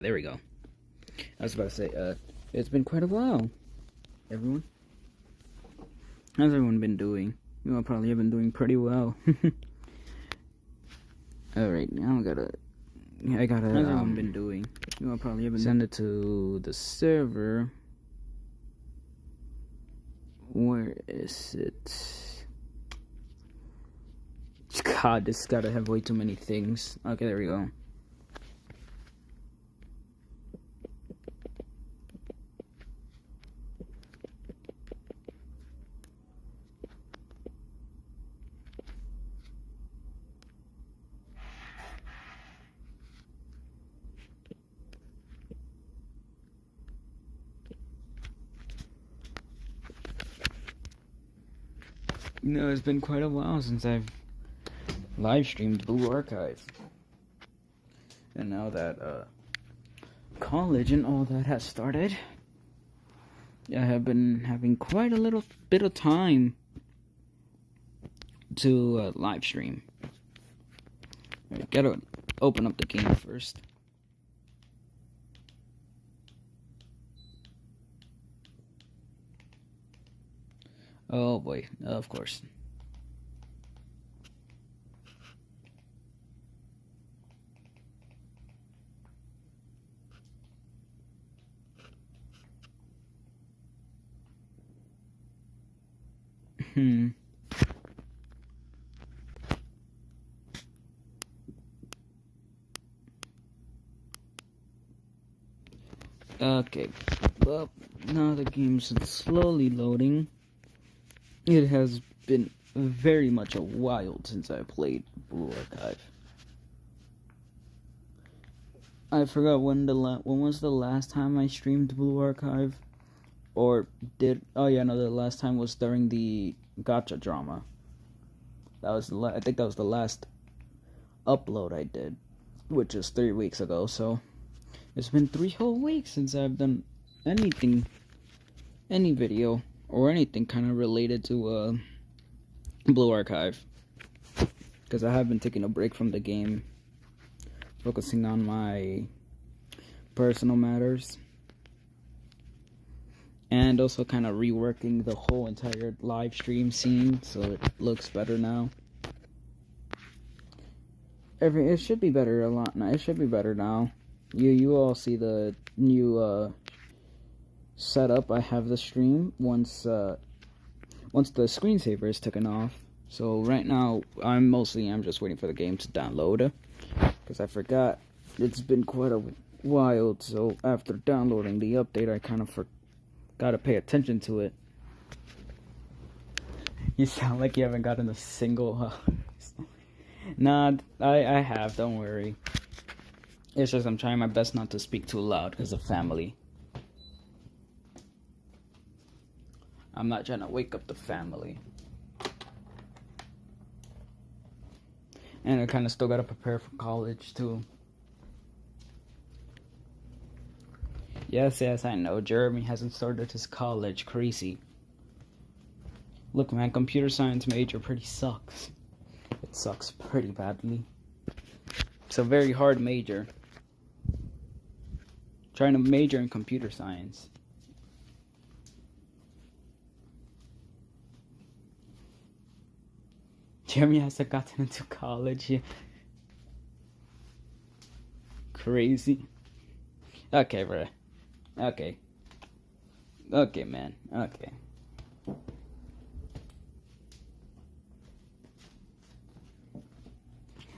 There we go. I was about to say, it's been quite a while, everyone. How's everyone been doing? You all probably have been doing pretty well. Alright, now I gotta how's everyone been doing? You all probably have been send it to the server. Where is it? God, this gotta have way too many things. Okay, there we go. You know, it's been quite a while since I've live streamed Blue Archive. And now that college and all that has started, I have been having quite a little bit of time to live stream. Alright, gotta open up the game first. Oh boy, of course. Okay, well, now the game's slowly loading. It has been very much a while since I played Blue Archive. I forgot when was the last time I streamed Blue Archive, or did? Oh yeah, no, the last time was during the Gacha drama. That was I think that was the last upload I did, which is 3 weeks ago. So it's been 3 whole weeks since I've done anything, any video or anything kind of related to Blue Archive, because I have been taking a break from the game, focusing on my personal matters, and also kind of reworking the whole entire live stream scene so it looks better now. It should be better a lot now. It should be better now. You all see the new setup I have the stream once the screensaver is taken off. So right now I'm just waiting for the game to download, because I forgot it's been quite a while. So after downloading the update, I kind of forgot to pay attention to it. You sound like you haven't gotten a single Nah, I have, don't worry. It's just I'm trying my best not to speak too loud because of family. I'm not trying to wake up the family. And I kind of still gotta prepare for college too. Yes, I know. Jeremy hasn't started his college. Crazy. Look, man, computer science major pretty sucks. It sucks pretty badly. It's a very hard major. Trying to major in computer science. Jeremy hasn't gotten into college yet. Crazy. Okay, bro. Okay. Okay, man. Okay.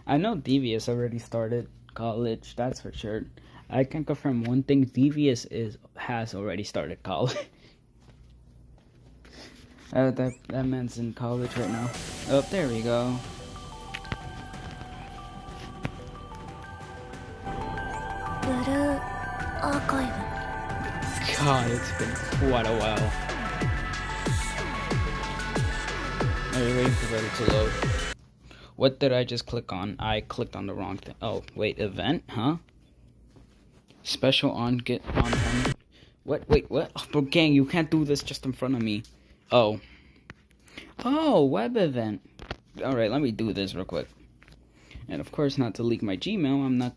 I know Devious already started college, that's for sure. I can confirm one thing: Devious has already started college. That man's in college right now. Oh, there we go. Blue Archive. God, it's been quite a while. Are you waiting for it to load? What did I just click on? I clicked on the wrong thing. Oh, wait, event, huh? Special on get on. What? Wait, what? Oh, bro, gang, you can't do this just in front of me. Oh, web event. All right, let me do this real quick. And of course, not to leak my Gmail. I'm not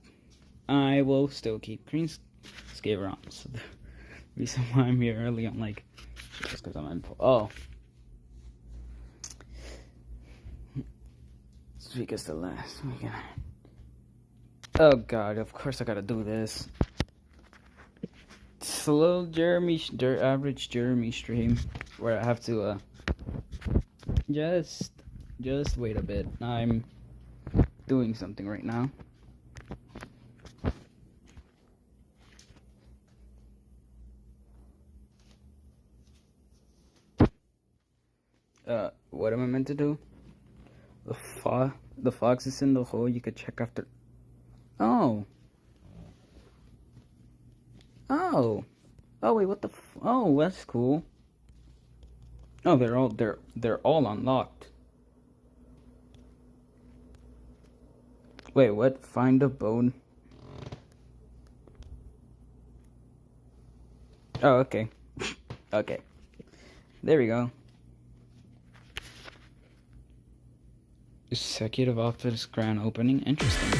I will still keep Greenscaver on. So the reason why I'm here early, I'm like, just because I'm in. Oh. This week is the last weekend. Oh god, of course I gotta do this. Slow average Jeremy stream where I have to just wait a bit. I'm doing something right now. What am I meant to do? The fox is in the hole. You could check after. Oh, wait, what the oh, that's cool. Oh, they're all unlocked. Wait, what? Find a bone. Oh, okay. Okay. There we go. Executive office grand opening. Interesting.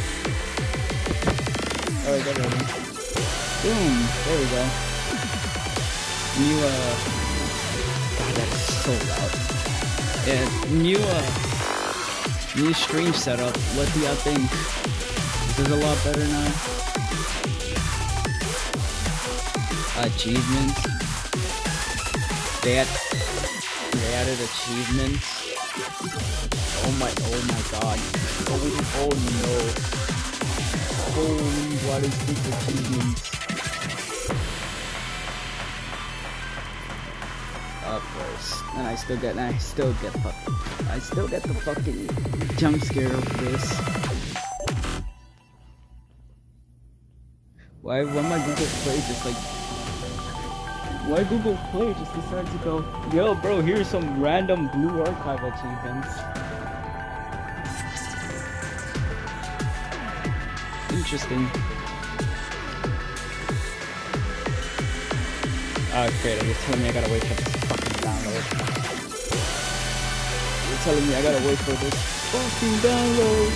Alright, get ready. Boom! There we go. New, God, that is so loud. Yeah, new stream setup. What do y'all think? This is a lot better now. Achievements. They added achievements. Oh my god. Oh no. Holy, what is this achievements? Of course. And I still get the fucking jump scare of this. Why my Google Play just like why Google Play just decided to go, yo bro, here's some random Blue Archive achievements. Interesting. Great, you're telling me I gotta wait for this fucking download. You're telling me I gotta wait for this fucking download.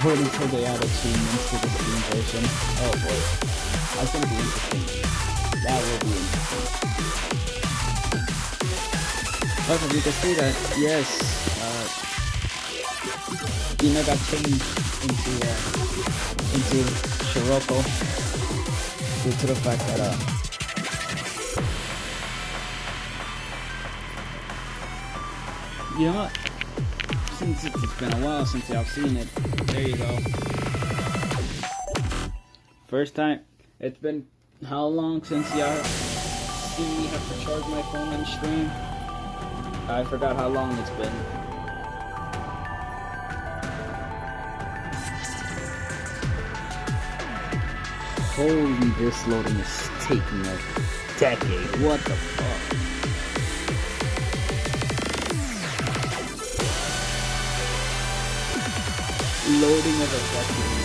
Wait until they add achievements to the Steam version. Oh boy. That's gonna be interesting. That will be interesting. Also, you can see that, yes, Dina got changed into Shiroko due to the fact that you know what? Since it's been a while since y'all seen it, there you go. First time. It's been how long since y'all see me have to charge my phone and stream? I forgot how long it's been. Holy, this loading is taking a decade. What the fuck? Loading of a decade.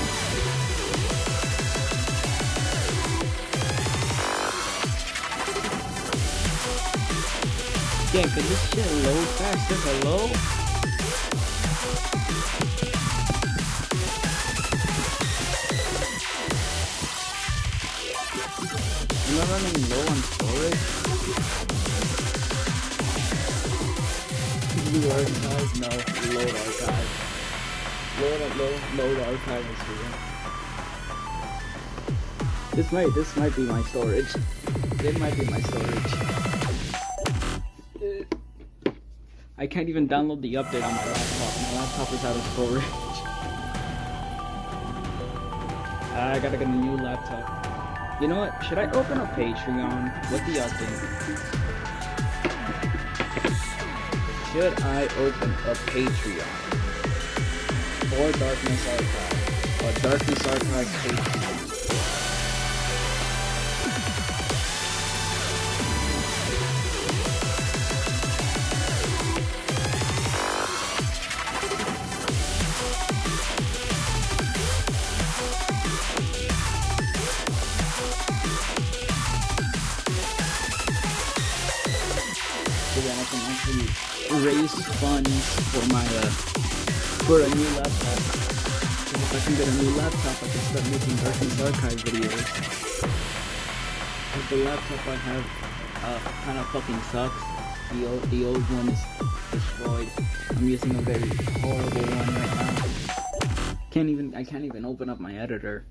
Yeah, could this shit load faster? Hello? Am I running low on storage? New archive? No, load archive. Load archive is here. This might be my storage. It might be my storage. I can't even download the update on my laptop. My laptop is out of storage. I gotta get a new laptop. You know what? Should I open a Patreon? What do y'all think? Should I open a Patreon? Or Darkness Archive? Or Darkness Archive Patreon? So then I can actually raise funds for my for a new laptop. Because if I can get a new laptop, I can start making Darkness Archive videos. Because the laptop I have kind of fucking sucks. The old one is destroyed. I'm using a very horrible one right now. I can't even open up my editor.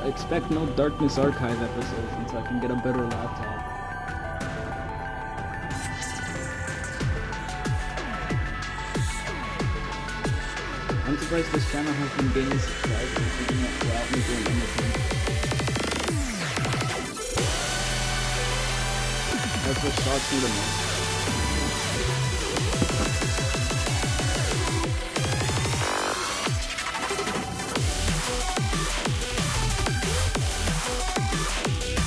Expect no Darkness Archive episodes until I can get a better laptop. I'm surprised this channel has been gaining subscribers even without me doing anything. That's what shocks me the most.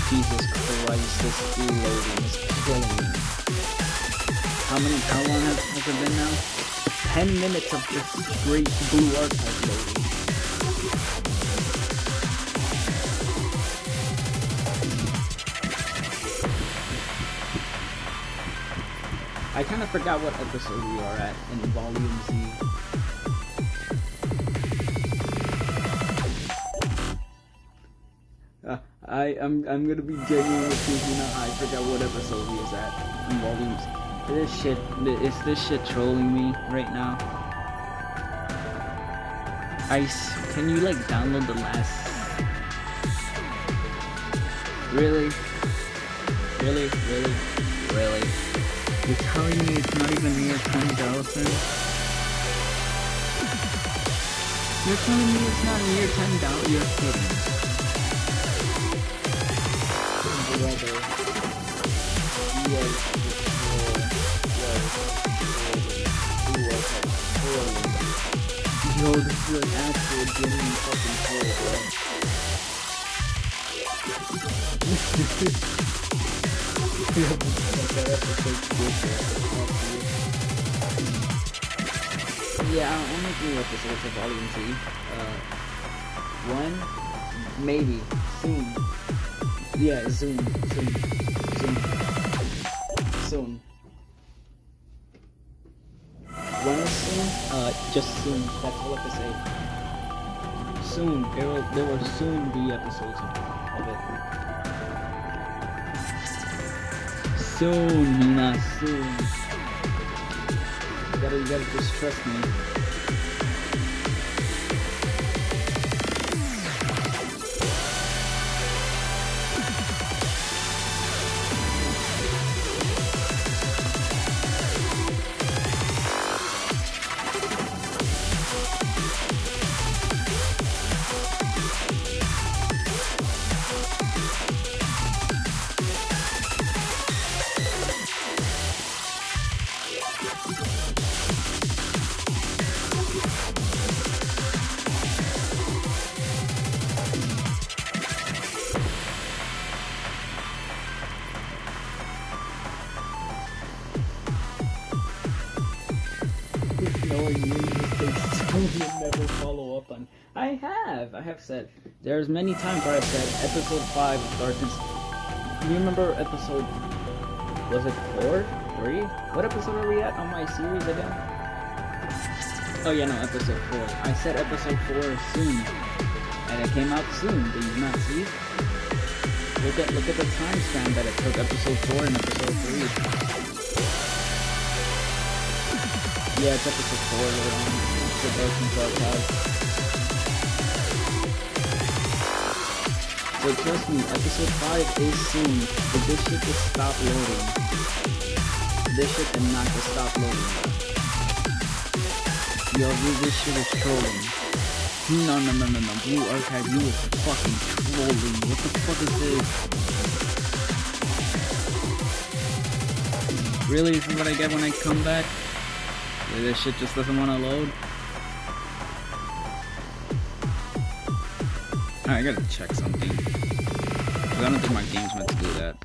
Jesus Christ, this reloading is killing me. How long has it been now? 10 minutes of just straight Blue Archive loading. I kind of forgot what episode we are at in Volume Z. I'm gonna be genuine with you, I forgot what episode we is at in Volume Z. Is this shit trolling me right now? Can you like download the last? Really? You're telling me it's not even near 10,000? You're telling me it's not near 10,000? You're kidding. Brother. Yes. Yo, this is an actual genuine fucking troll, bro. Yeah, I'm making episodes of Volume Z. One? Maybe. Soon. Yeah, soon. When is soon? Just soon. That's all I can say. Soon. There will soon be episodes of it. Soon, Nina. Soon. You gotta just trust me. Knowing you never follow up on. I have said. There's many times where I've said episode 5 of Darkness. You remember episode, was it 4? 3? What episode are we at on my series again? Oh yeah, no, episode 4. I said episode 4 soon. And it came out soon, did you not see? Look at the time span that it took episode 4 and episode 3. Yeah, it's episode 4 later on. The Darkness Archive. So trust me, episode 5 is soon, but this shit just stop loading. This shit did not just stop loading. Yo, this shit is trolling. No. Blue Archive, you is fucking trolling. What the fuck is this? Really? This is what I get when I come back? This shit just doesn't want to load. Alright, I gotta check something. I don't think my game's meant to do that.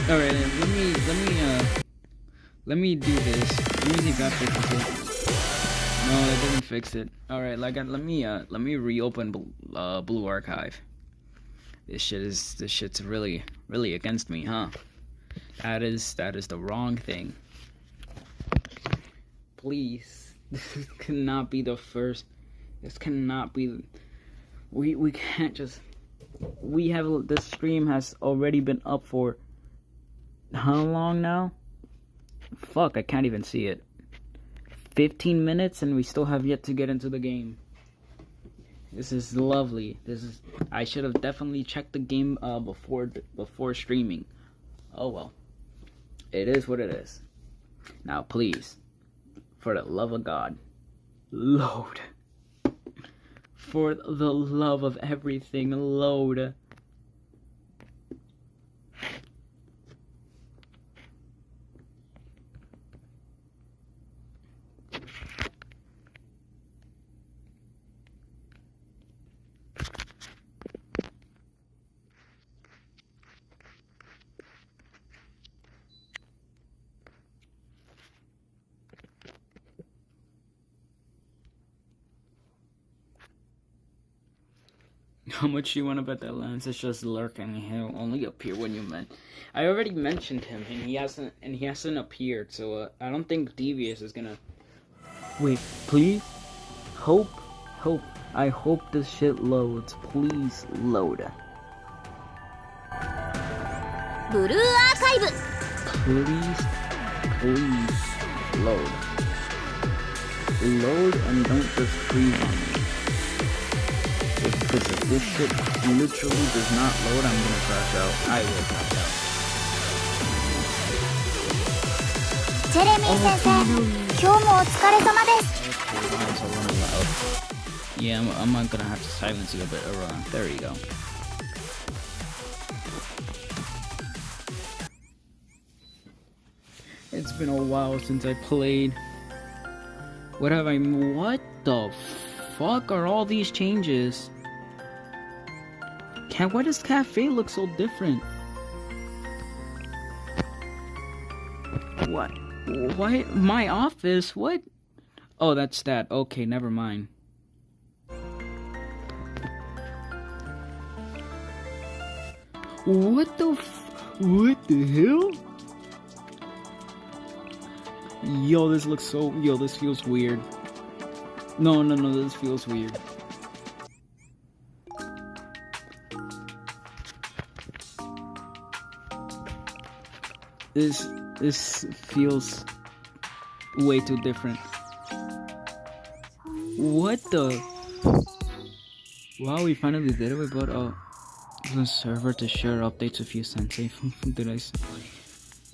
Alright, let me do this. Let me see if that fixes it. No, that doesn't fix it. Alright, let me reopen Blue Archive. This shit's really against me, huh? That is the wrong thing. Please, this cannot be the first. This cannot be. We can't just. This stream has already been up for how long now? Fuck, I can't even see it. 15 minutes and we still have yet to get into the game. This is lovely. I should have definitely checked the game before streaming. Oh well. It is what it is. Now please, for the love of God, load. For the love of everything, load. How much you want to bet that Lance is just lurking? He'll only appear when you meant. I already mentioned him, and he hasn't appeared. So I don't think Devious is gonna. Wait, please. Hope. I hope this shit loads. Please load. Blue Archive. Please load. Load and don't just freeze on me. Because if this shit literally does not load, I'm gonna crash out. I will crash out. Jeremy sensei, 今日もお疲れ様です。 Why is it running loud? Yeah, I'm not gonna have to silence you a bit. There you go. It's been a while since I played. What the fuck are all these changes? Why does Cafe look so different? What? Why? My office? What? Oh, that's that. Okay, never mind. What the hell? Yo, this looks so... Yo, this feels weird. No, this feels weird. This feels way too different. What the? Wow, we finally did it. We bought the server to share updates with you, Sensei. Did I?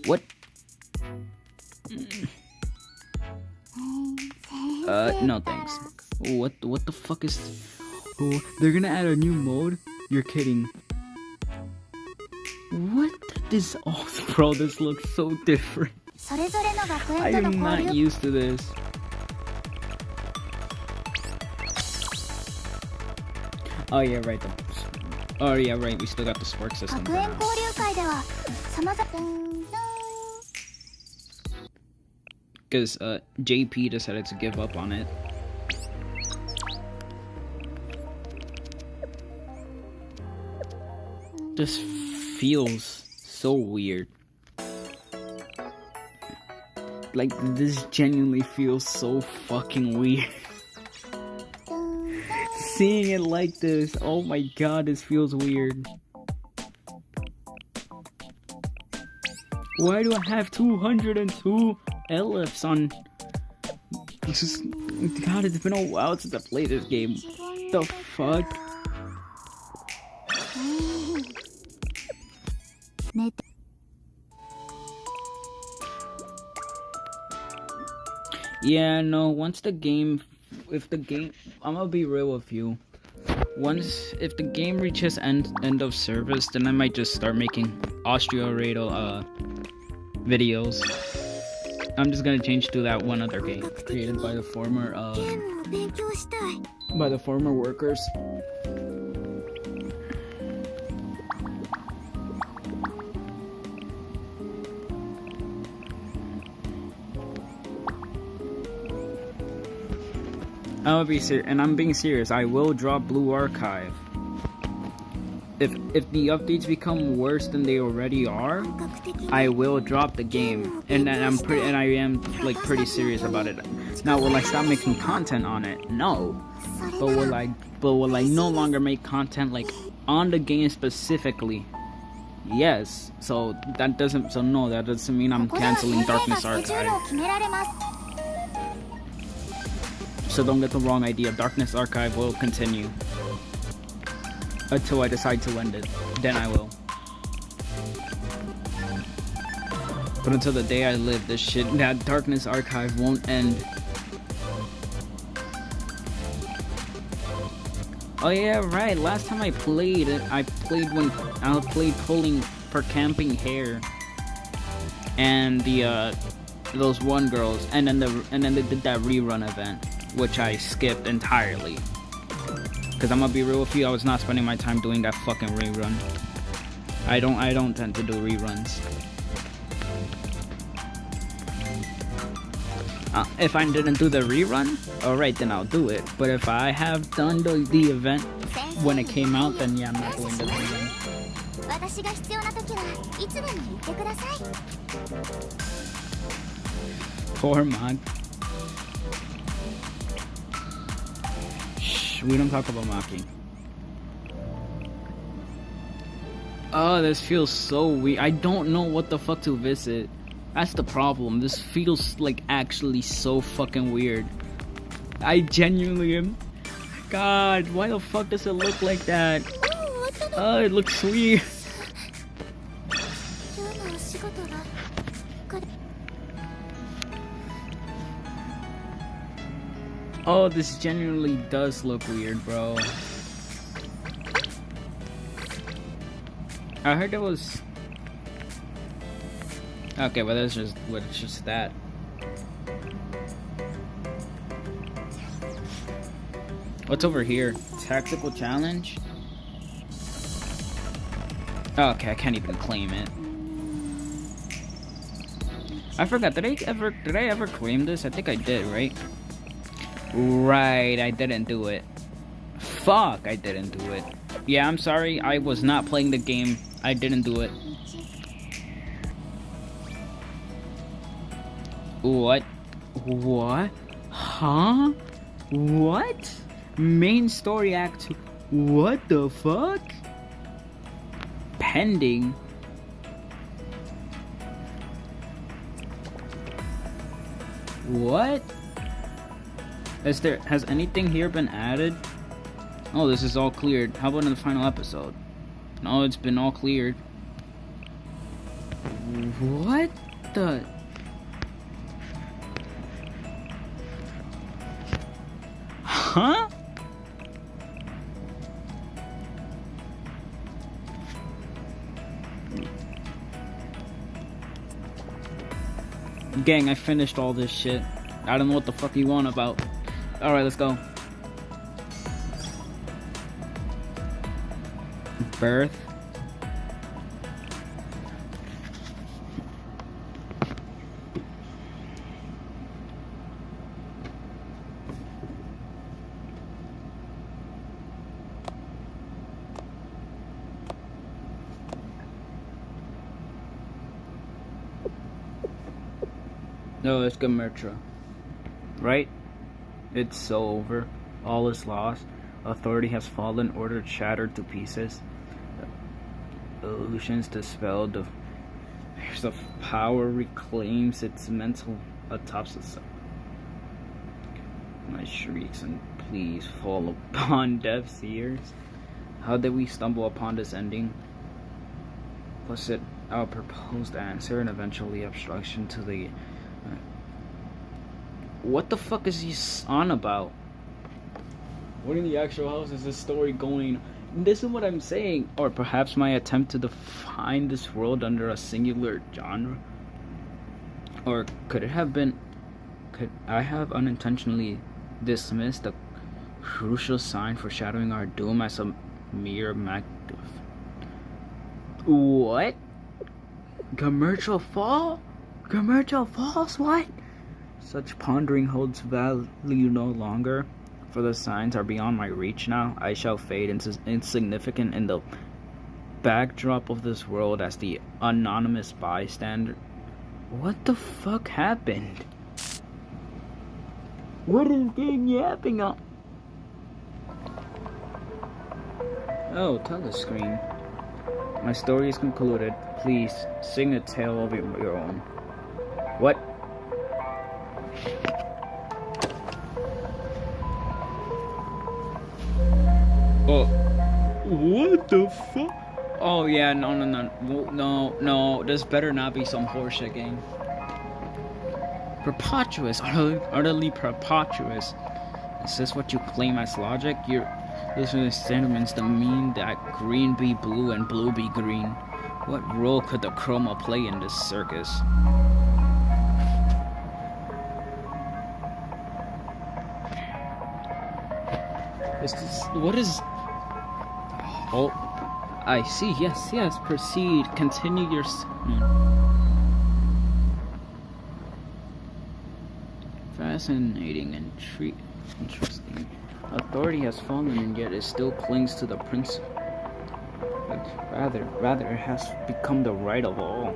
What? No thanks. What the fuck is? Oh, they're gonna add a new mode? You're kidding. What? This, oh bro, this looks so different. I am not used to this. Oh yeah, right. Oh yeah, right. We still got the spark system. Because JP decided to give up on it. This feels so weird. Like, this genuinely feels so fucking weird. Seeing it like this, oh my god, this feels weird. Why do I have 202 LFs on? God, it's been a while since I played this game. The fuck? Yeah, no, if the game, I'm gonna be real with you. If the game reaches end of service, then I might just start making Austria Radel videos. I'm just gonna change to that one other game created by the former workers. I'll be serious, and I'm being serious. I will drop Blue Archive. If the updates become worse than they already are, I will drop the game, and I am like pretty serious about it. Now, will I stop making content on it? No, but will I no longer make content like on the game specifically? Yes. So that doesn't mean I'm canceling Darkness Archive. So don't get the wrong idea. Darkness Archive will continue until I decide to end it. Then I will. But until the day I live, that Darkness Archive won't end. Oh yeah, right. Last time I played pulling for camping hare, and those one girls, and then they did that rerun event, which I skipped entirely. Cause I'm gonna be real with you, I was not spending my time doing that fucking rerun. I don't tend to do reruns. If I didn't do the rerun, alright, then I'll do it. But if I have done the event when it came out, then yeah, I'm not doing the rerun. Poor Mog. Shh, we don't talk about Maki. Oh, this feels so weird. I don't know what the fuck to visit. That's the problem. This feels like actually so fucking weird. I genuinely am. God, why the fuck does it look like that? Oh, it looks weird. Oh, this genuinely does look weird, bro. I heard there was... Okay, well that's just that. What's over here? Tactical challenge? Okay, I can't even claim it. I forgot, did I ever claim this? I think I did, right? Right, I didn't do it. Fuck, I didn't do it. Yeah, I'm sorry, I was not playing the game. I didn't do it. What? What? Huh? What? Main story act 2. What the fuck? Pending? What? Has anything here been added? Oh, this is all cleared. How about in the final episode? No, it's been all cleared. What the... Huh? Gang, I finished all this shit. I don't know what the fuck you want about. Alright, let's go. Birth. No, it's Gamertra. Right? It's so over. All is lost. Authority has fallen, order shattered to pieces. Illusions dispelled. The power reclaims its mental atop itself. My shrieks and pleas fall upon deaf's ears. How did we stumble upon this ending? Was it our proposed answer and eventually obstruction to the... What the fuck is he on about? What in the actual house is this story going? This is what I'm saying. Or perhaps my attempt to define this world under a singular genre? Or could it have been... Could I have unintentionally dismissed the crucial sign foreshadowing our doom as a mere mactive? What? Gamertra Fall? Gamertra Falls? What? Such pondering holds value no longer. for the signs are beyond my reach now. I shall fade into insignificant in the backdrop of this world as the anonymous bystander. What the fuck happened? What is game yapping on? Oh, telescreen. My story is concluded. Please sing a tale of your own. What? Oh, what the fuck? Oh yeah, no. This better not be some horseshit game. Preposterous, utterly preposterous. Is this what you claim as logic? This is sentiments that mean that green be blue and blue be green. What role could the chroma play in this circus? What is... Oh, I see. Yes. Proceed. Continue your... Fascinating and interesting. Authority has fallen and yet it still clings to the principle. But rather it has become the right of all.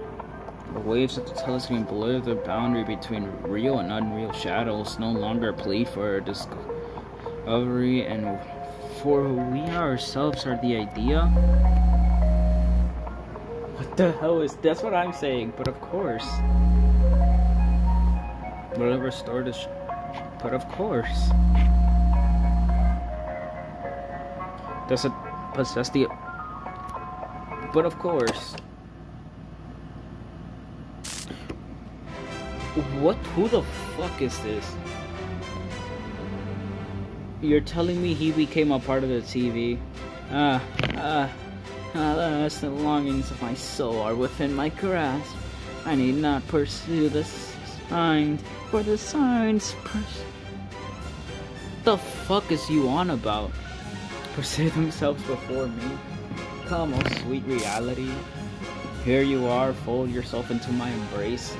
The waves of the telescreen blur the boundary between real and unreal shadows, no longer plead for discovery, and for we ourselves are the idea. What the hell is that's what I'm saying, but of course. Whatever stored is, but of course. Does it possess the... But of course. What? Who the fuck is this? You're telling me he became a part of the TV? Alas, the longings of my soul are within my grasp. I need not pursue the signs, for the signs the fuck is you on about? Pursue themselves before me. Come, oh sweet reality. Here you are, fold yourself into my embrace.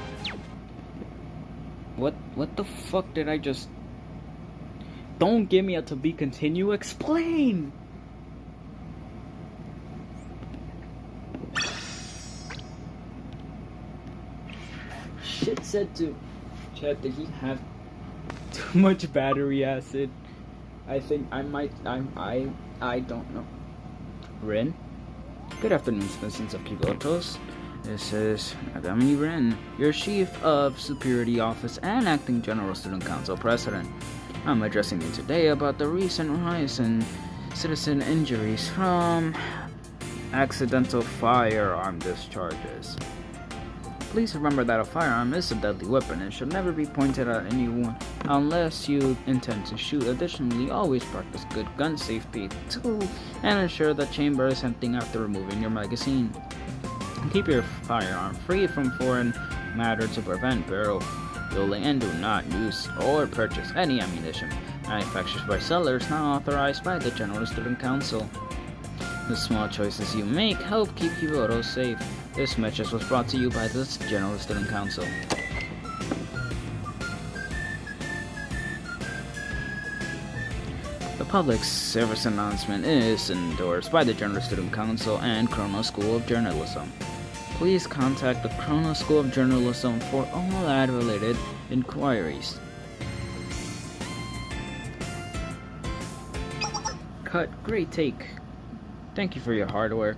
What the fuck did I just... Don't give me a to be continue, explain! Shit said to... Chat, did he have too much battery acid? I think I might... I don't know. Ren? Good afternoon, citizens of Kibotos. This is Nagami Ren, your Chief of Security Office and Acting General Student Council President. I'm addressing you today about the recent rise in citizen injuries from accidental firearm discharges. Please remember that a firearm is a deadly weapon and should never be pointed at anyone unless you intend to shoot. Additionally, always practice good gun safety too and ensure the chamber is empty after removing your magazine. Keep your firearm free from foreign matter to prevent barrel building, and do not use or purchase any ammunition manufactured by sellers not authorized by the General Student Council. The small choices you make help keep Kiboto safe. This message was brought to you by the General Student Council. The public service announcement is endorsed by the General Student Council and Chrono School of Journalism. Please contact the Chrono School of Journalism for all ad-related inquiries. Cut. Great take. Thank you for your hard work.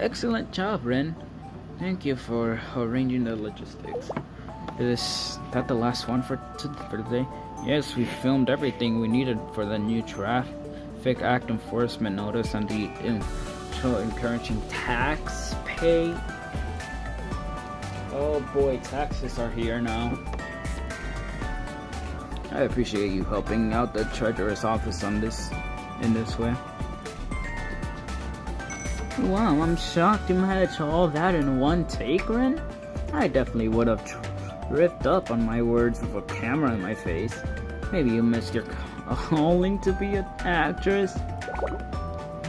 Excellent job, Ren. Thank you for arranging the logistics. Is that the last one for today? Yes, we filmed everything we needed for the new Traffic Act enforcement notice and the encouraging tax pay. Oh boy, taxes are here now. I appreciate you helping out the Treasurer's office on this in this way. Wow, I'm shocked you managed all that in one take, Ren. I definitely would have tripped up on my words with a camera in my face. Maybe you missed your calling to be an actress.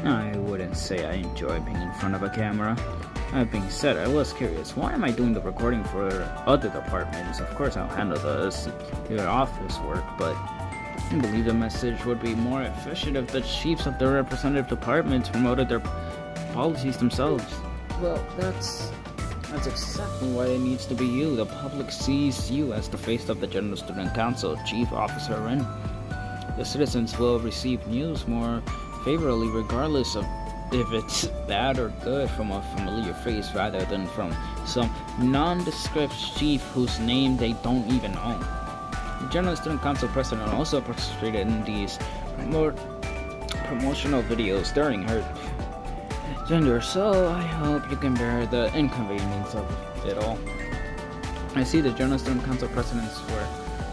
I wouldn't say I enjoy being in front of a camera. That being said, I was curious, why am I doing the recording for other departments? Of course I'll handle your office work, but I believe the message would be more efficient if the chiefs of the representative departments promoted their policies themselves. Well, that's exactly why it needs to be you. The public sees you as the face of the General Student Council, Chief Officer Ren. The citizens will receive news more favorably regardless of if it's bad or good from a familiar face rather than from some nondescript chief whose name they don't even know. The General Student Council president also participated in these promotional videos during her gender, so I hope you can bear the inconvenience of it all. I see the General Student Council presidents were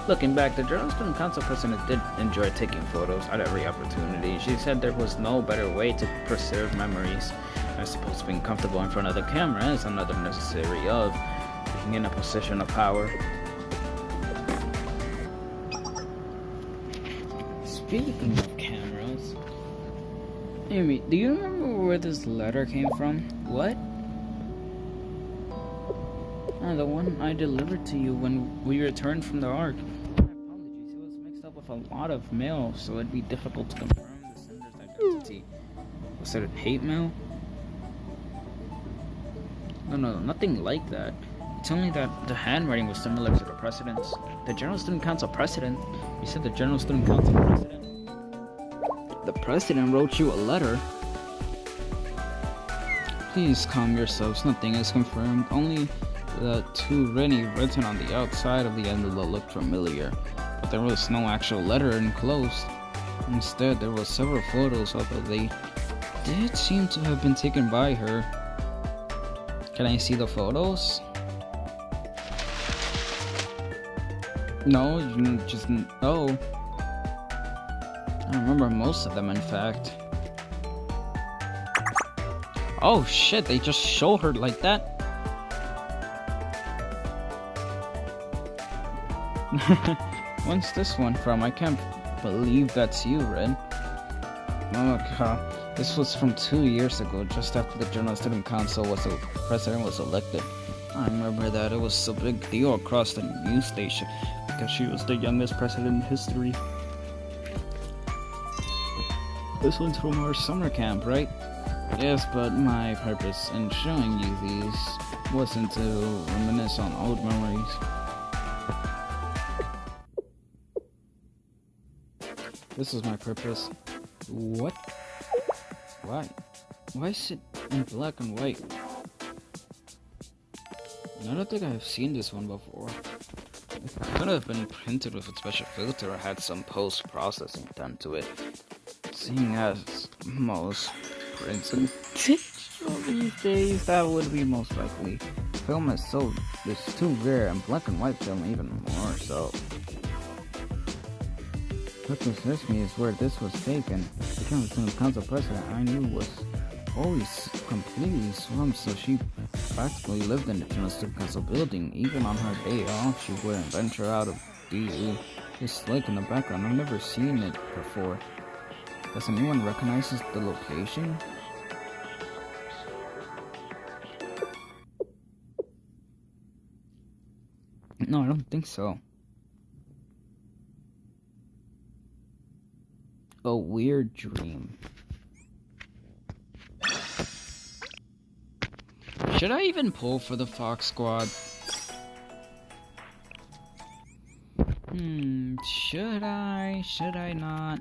looking back. The General Student Council president did enjoy taking photos at every opportunity. She said there was no better way to preserve memories. I suppose being comfortable in front of the camera is another necessary of being in a position of power. Speaking of cameras, Amy, do you remember where this letter came from? What? The one I delivered to you when we returned from the Ark. My apologies, it was mixed up with a lot of mail, so it'd be difficult to confirm the sender's identity. Was it a hate mail? No, nothing like that. It's only that the handwriting was similar to the president's. The General Student Council president? You said the General Student Council president? The president wrote you a letter? Please calm yourselves, nothing is confirmed. Only the to Rennie written on the outside of the envelope looked familiar, but there was no actual letter enclosed. Instead, there were several photos, although they did seem to have been taken by her. Can I see the photos? No, you just... Oh. I remember most of them, in fact. Oh shit, they just show her like that? When's this one from? I can't believe that's you, Ren. Oh god, this was from 2 years ago, just after the General Student Council president was elected. I remember that it was a big deal across the news station because she was the youngest president in history. This one's from our summer camp, right? Yes, but my purpose in showing you these wasn't to reminisce on old memories. This is my purpose. What? Why? Why is it in black and white? I don't think I've seen this one before. It could have been printed with a special filter or had some post-processing done to it. Seeing as most prints and digital these days, that would be most likely. Film is too rare, and black and white film even more so. What possessed me is where this was taken. The General Student Council president I knew was always completely swamped, so she practically lived in the General Student Council building. Even on her day off, she wouldn't venture out of DU. This lake in the background, I've never seen it before. Does anyone recognize the location? No, I don't think so. A weird dream. Should I even pull for the Fox Squad? Should I? Should I not?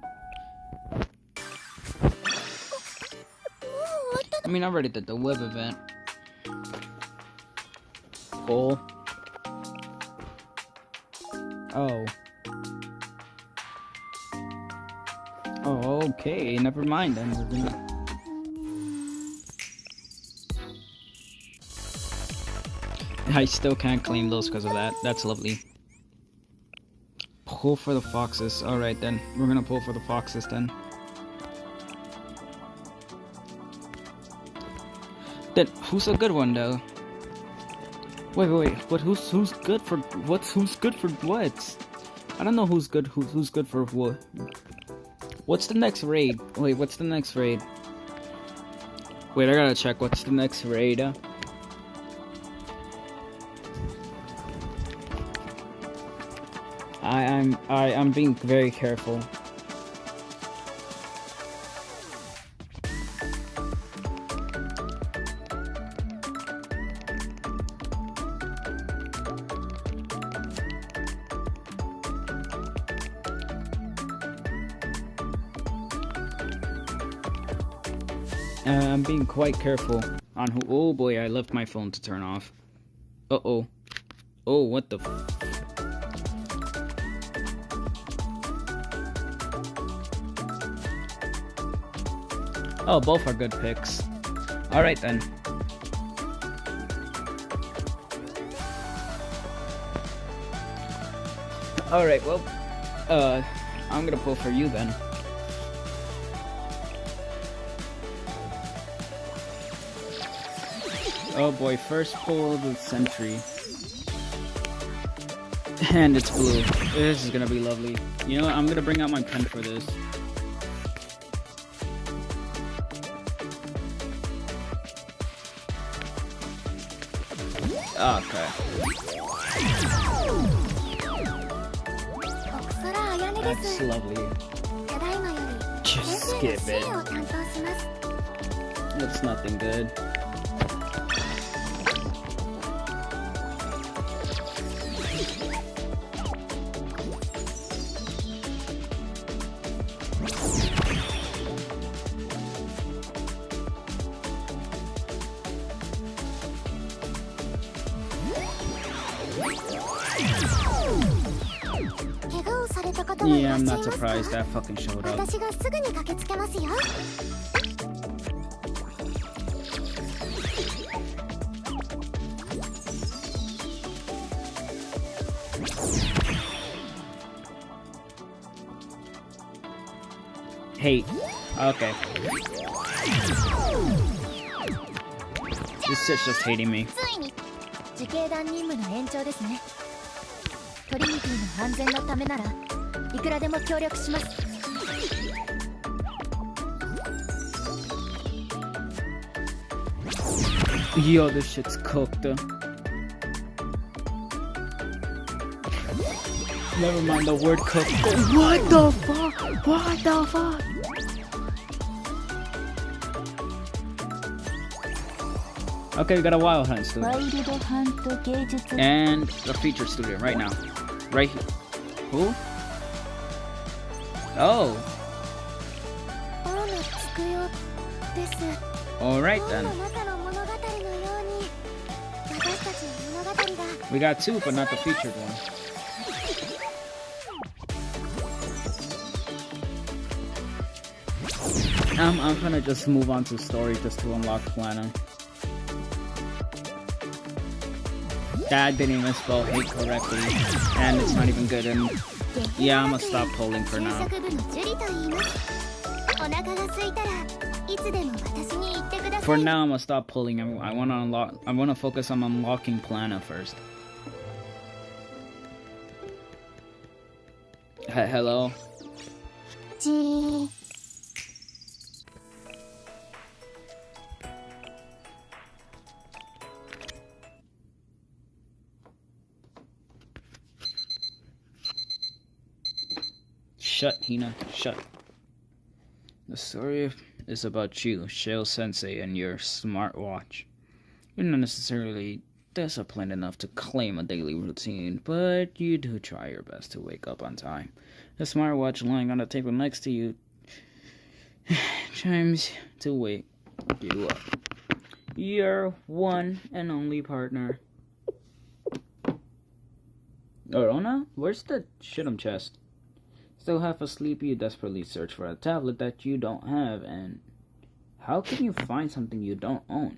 I mean, I already did the web event. Pull. Oh. Oh, okay. Never mind then. I still can't claim those because of that. That's lovely. Pull for the foxes. Alright then. We're gonna pull for the foxes then. Then who's a good one though? Wait. But who's good for who's good for what? I don't know who's good for what. What's the next raid? Wait, what's the next raid? Wait, I gotta check. What's the next raid? I'm being very careful. I'm being quite careful on who. Oh boy, I left my phone to turn off. Uh-oh. Oh, what the Oh, both are good picks. Alright then. Alright, well, I'm gonna pull for you then. Oh boy, first pull of the century. And it's blue. This is gonna be lovely. You know what, I'm gonna bring out my pen for this. Okay. That's lovely. Just skip it. It's nothing good. Yeah, I'm not surprised that fucking showed up. Hate. Okay. This shit's just hating me. 自警団任務の延長ですね。トリニティの安全のためならいくらでも協力します。Yo, this shit's cooked. Never mind the word cooked. What the fuck? What the fuck? Okay, we got a Wild Hunt student. And a feature student right now. Right here. Who? Oh. Alright then. We got two, but not the featured one. I'm gonna just move on to story just to unlock Plana. That didn't even spell hate correctly, and it's not even good. And yeah, I'm gonna stop polling for now. For now, I'm gonna stop polling. I wanna unlock. I wanna focus on unlocking Plana first. Hello. Shut, Hina. Shut. The story is about you, Shale Sensei, and your smartwatch. You're not necessarily disciplined enough to claim a daily routine, but you do try your best to wake up on time. The smartwatch lying on the table next to you chimes to wake you up. Your one and only partner. Orona? Where's the Shit'em chest? Still half asleep, you desperately search for a tablet that you don't have, and how can you find something you don't own?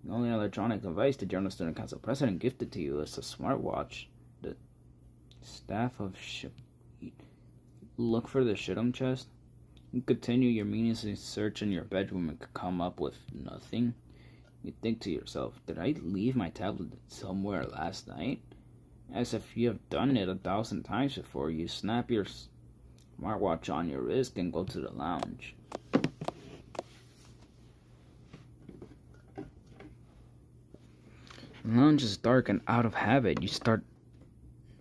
The only electronic device the Journal Student Council President gifted to you is a smartwatch. The staff of Look for the Shit'em chest. You continue your meaningless search in your bedroom and could come up with nothing. You think to yourself, did I leave my tablet somewhere last night? As if you have done it 1,000 times before, you snap your smartwatch on your wrist and go to the lounge. The lounge is dark, and out of habit, you start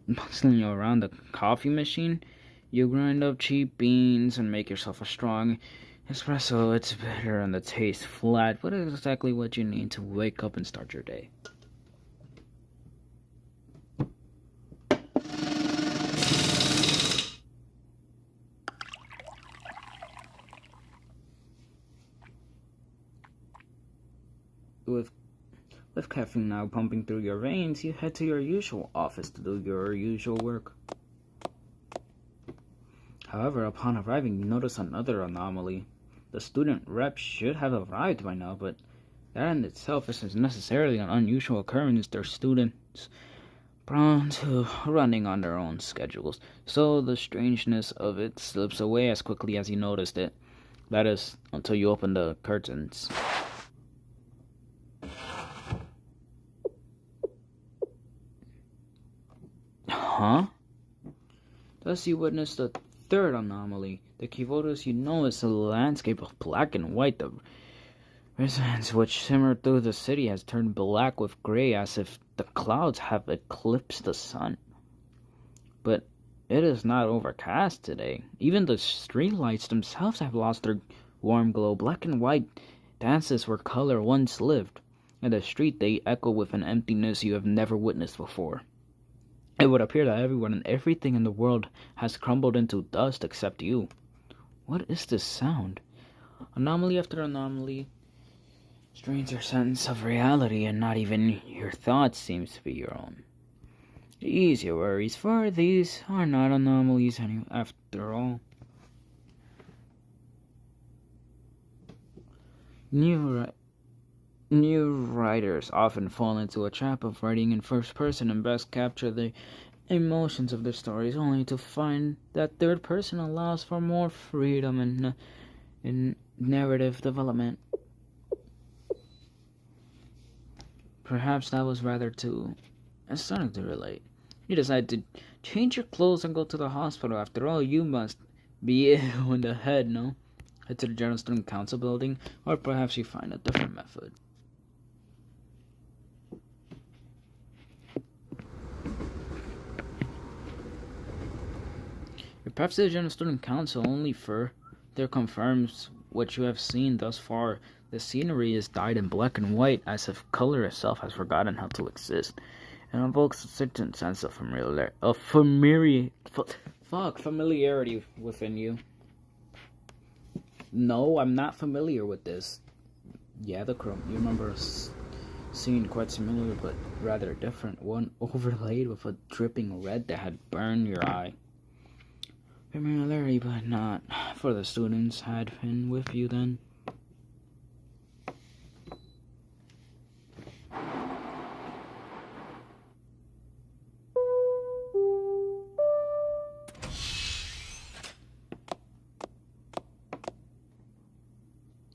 bustling around the coffee machine. You grind up cheap beans and make yourself a strong espresso. It's bitter and the taste flat, but it's exactly what you need to wake up and start your day. With caffeine now pumping through your veins, you head to your usual office to do your usual work. However, upon arriving, you notice another anomaly. The student rep should have arrived by now, but that in itself isn't necessarily an unusual occurrence. They're students prone to running on their own schedules, so the strangeness of it slips away as quickly as you noticed it. That is, until you open the curtains. Huh? Thus you witness the third anomaly. The Kivotos you know is a landscape of black and white. The resonance which simmered through the city has turned black with gray as if the clouds have eclipsed the sun. But it is not overcast today. Even the streetlights themselves have lost their warm glow. Black and white dances where color once lived. In the street they echo with an emptiness you have never witnessed before. It would appear that everyone and everything in the world has crumbled into dust except you. What is this sound? Anomaly after anomaly strains your sense of reality, and not even your thoughts seems to be your own. Ease your worries, for these are not anomalies after all. New writers often fall into a trap of writing in first person and best capture the emotions of their stories, only to find that third person allows for more freedom in narrative development. Perhaps that was rather too astounding to relate. You decide to change your clothes and go to the hospital. After all, you must be ill in the head, no? Head to the General Student Council building, or perhaps you find a different method. Perhaps the General Student Council only further confirms what you have seen thus far. The scenery is dyed in black and white, as if color itself has forgotten how to exist. It invokes a certain sense of familiarity within you. No, I'm not familiar with this. Yeah, the chrome. You remember a scene quite similar, but rather different. One overlaid with a dripping red that had burned your eye. Familiarity, but not for the students had been with you then.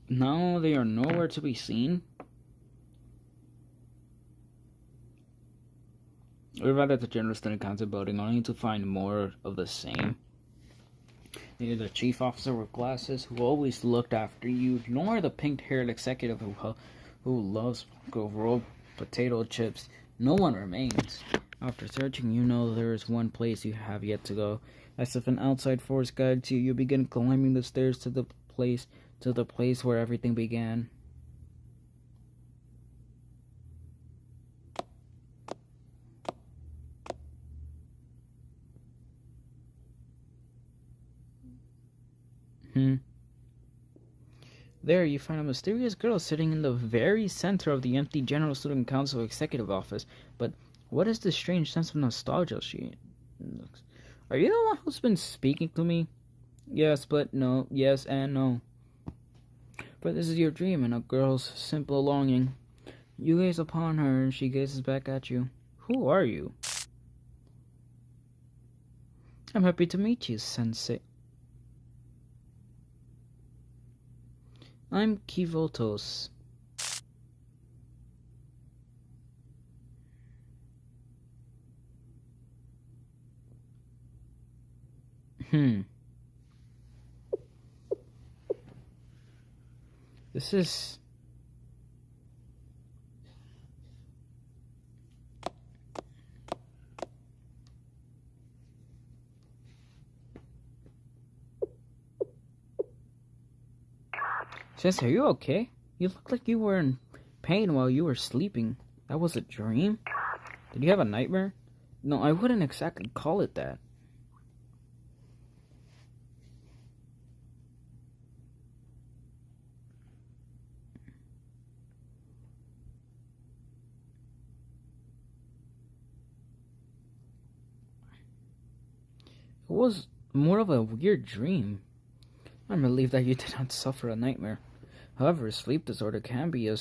Now they are nowhere to be seen. We arrived at the General Student Council building only to find more of the same. Neither the chief officer with glasses, who always looked after you, nor the pink-haired executive who loves rolled potato chips. No one remains. After searching, you know there is one place you have yet to go. As if an outside force guides you, you begin climbing the stairs to the place where everything began. There you find a mysterious girl sitting in the very center of the empty General Student Council executive office. But what is this strange sense of nostalgia she looks? Are you the one who's been speaking to me? Yes, but no. Yes and no. But this is your dream and a girl's simple longing. You gaze upon her and she gazes back at you. Who are you? I'm happy to meet you, Sensei. I'm Kivotos. This is... Sensei, are you okay? You looked like you were in pain while you were sleeping. That was a dream? Did you have a nightmare? No, I wouldn't exactly call it that. It was more of a weird dream. I'm relieved that you did not suffer a nightmare. However, sleep disorder can be a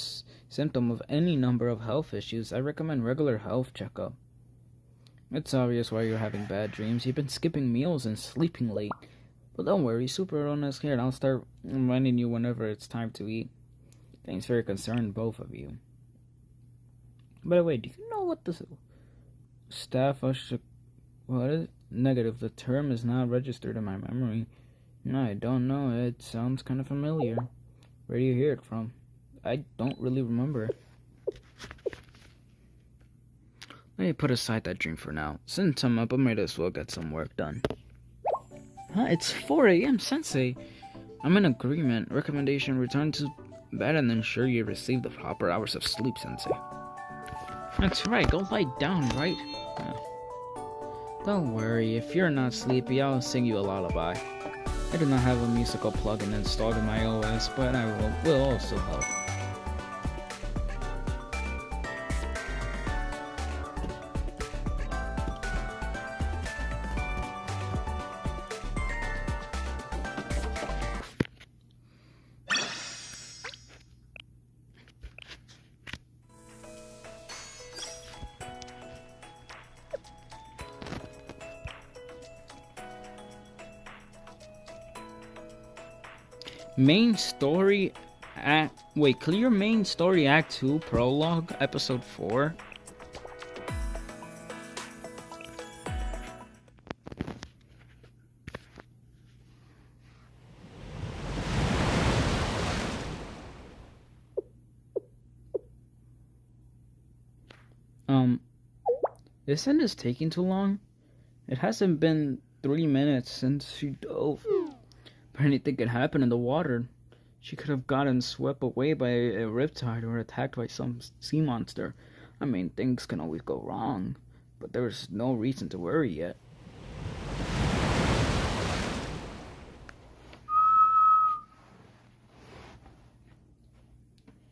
symptom of any number of health issues. I recommend regular health checkup. It's obvious why you're having bad dreams. You've been skipping meals and sleeping late. But don't worry, Super Rona is here and I'll start reminding you whenever it's time to eat. Thanks for your concern, both of you. By the way, do you know what the staff what is it? Negative. The term is not registered in my memory. No, I don't know. It sounds kind of familiar. Where do you hear it from? I don't really remember. Let me put aside that dream for now. Since I'm up, I might as well get some work done. Huh? It's 4 a.m., Sensei. I'm in agreement. Recommendation, return to bed and ensure you receive the proper hours of sleep, Sensei. That's right. Go lie down, right? Don't worry. If you're not sleepy, I'll sing you a lullaby. I do not have a musical plugin installed in my OS, but I will also help. Main story act. Wait, clear main story act 2 prologue episode 4. Isn't this taking too long? It hasn't been 3 minutes since she dove. But anything could happen in the water. She could have gotten swept away by a riptide or attacked by some sea monster. I mean, things can always go wrong, but there's no reason to worry yet.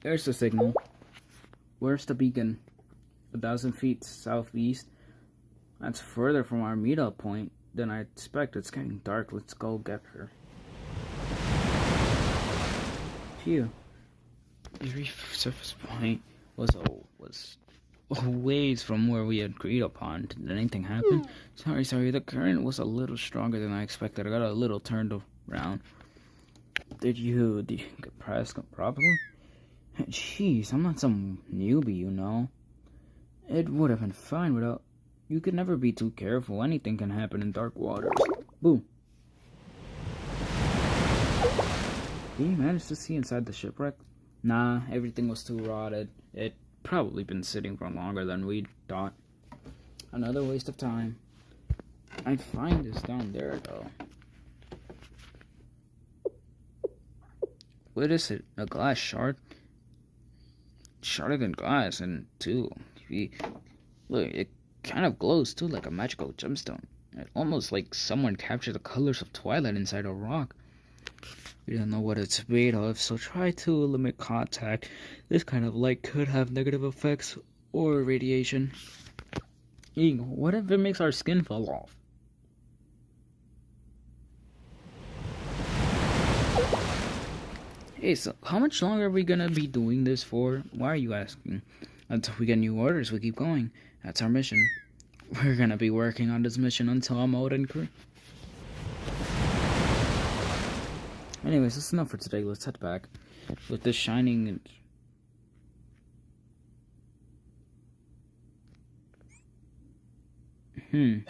There's the signal. Where's the beacon? 1,000 feet southeast. That's further from our meetup point than I expect. It's getting dark. Let's go get her. Phew. The resurface point was a ways from where we had agreed upon. Did anything happen? Sorry. The current was a little stronger than I expected. I got a little turned around. Did you get pressed properly? Jeez, I'm not some newbie, you know. It would have been fine without... You could never be too careful. Anything can happen in dark waters. Boom. Did you manage to see inside the shipwreck? Nah, everything was too rotted. It probably been sitting for longer than we thought. Another waste of time. I'd find this down there, though. What is it? A glass shard? Sharded in glass, and too. Look, it kind of glows too, like a magical gemstone. It almost like someone captured the colors of twilight inside a rock. We don't know what it's made of, so try to limit contact. This kind of light could have negative effects or radiation. What if it makes our skin fall off? Hey, so how much longer are we gonna be doing this for? Why are you asking? Until we get new orders, we keep going. That's our mission. We're gonna be working on this mission until I'm out and crew. Anyways, that's enough for today. Let's head back. With this shining and...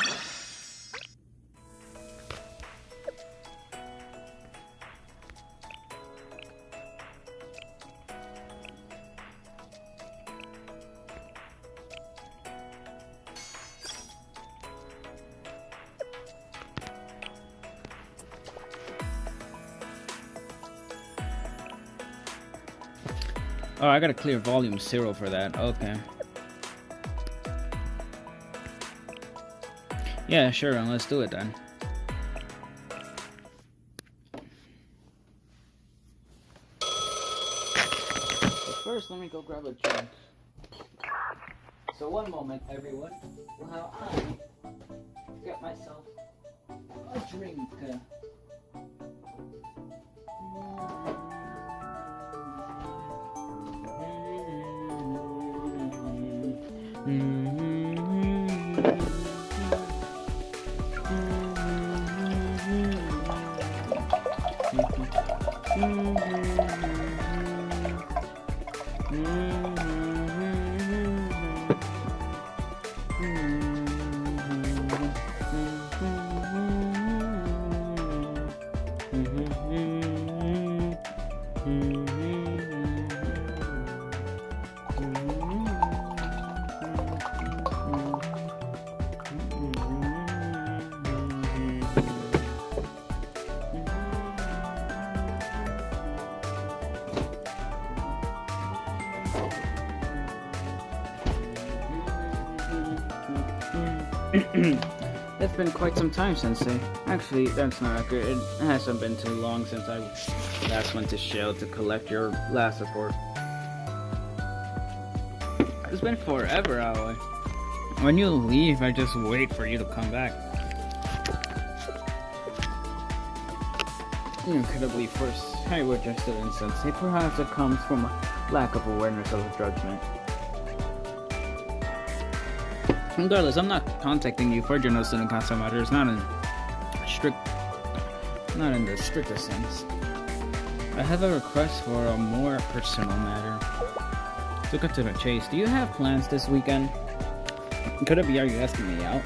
Oh, I gotta clear volume 0 for that. Okay. Yeah, sure, and let's do it then. But first, let me go grab a drink. So one moment, everyone, while I get myself a drink. It's been quite some time, Sensei. Actually, that's not accurate. It hasn't been too long since I last went to Shell to collect your last report. It's been forever, Aoi. When you leave, I just wait for you to come back. Incredibly first, I would just in Sensei. Perhaps it comes from a lack of awareness of judgment. Regardless, I'm not contacting you for General Student Council matters, not in the strictest sense. I have a request for a more personal matter. To cut to the chase, do you have plans this weekend? Could it be, are you asking me out?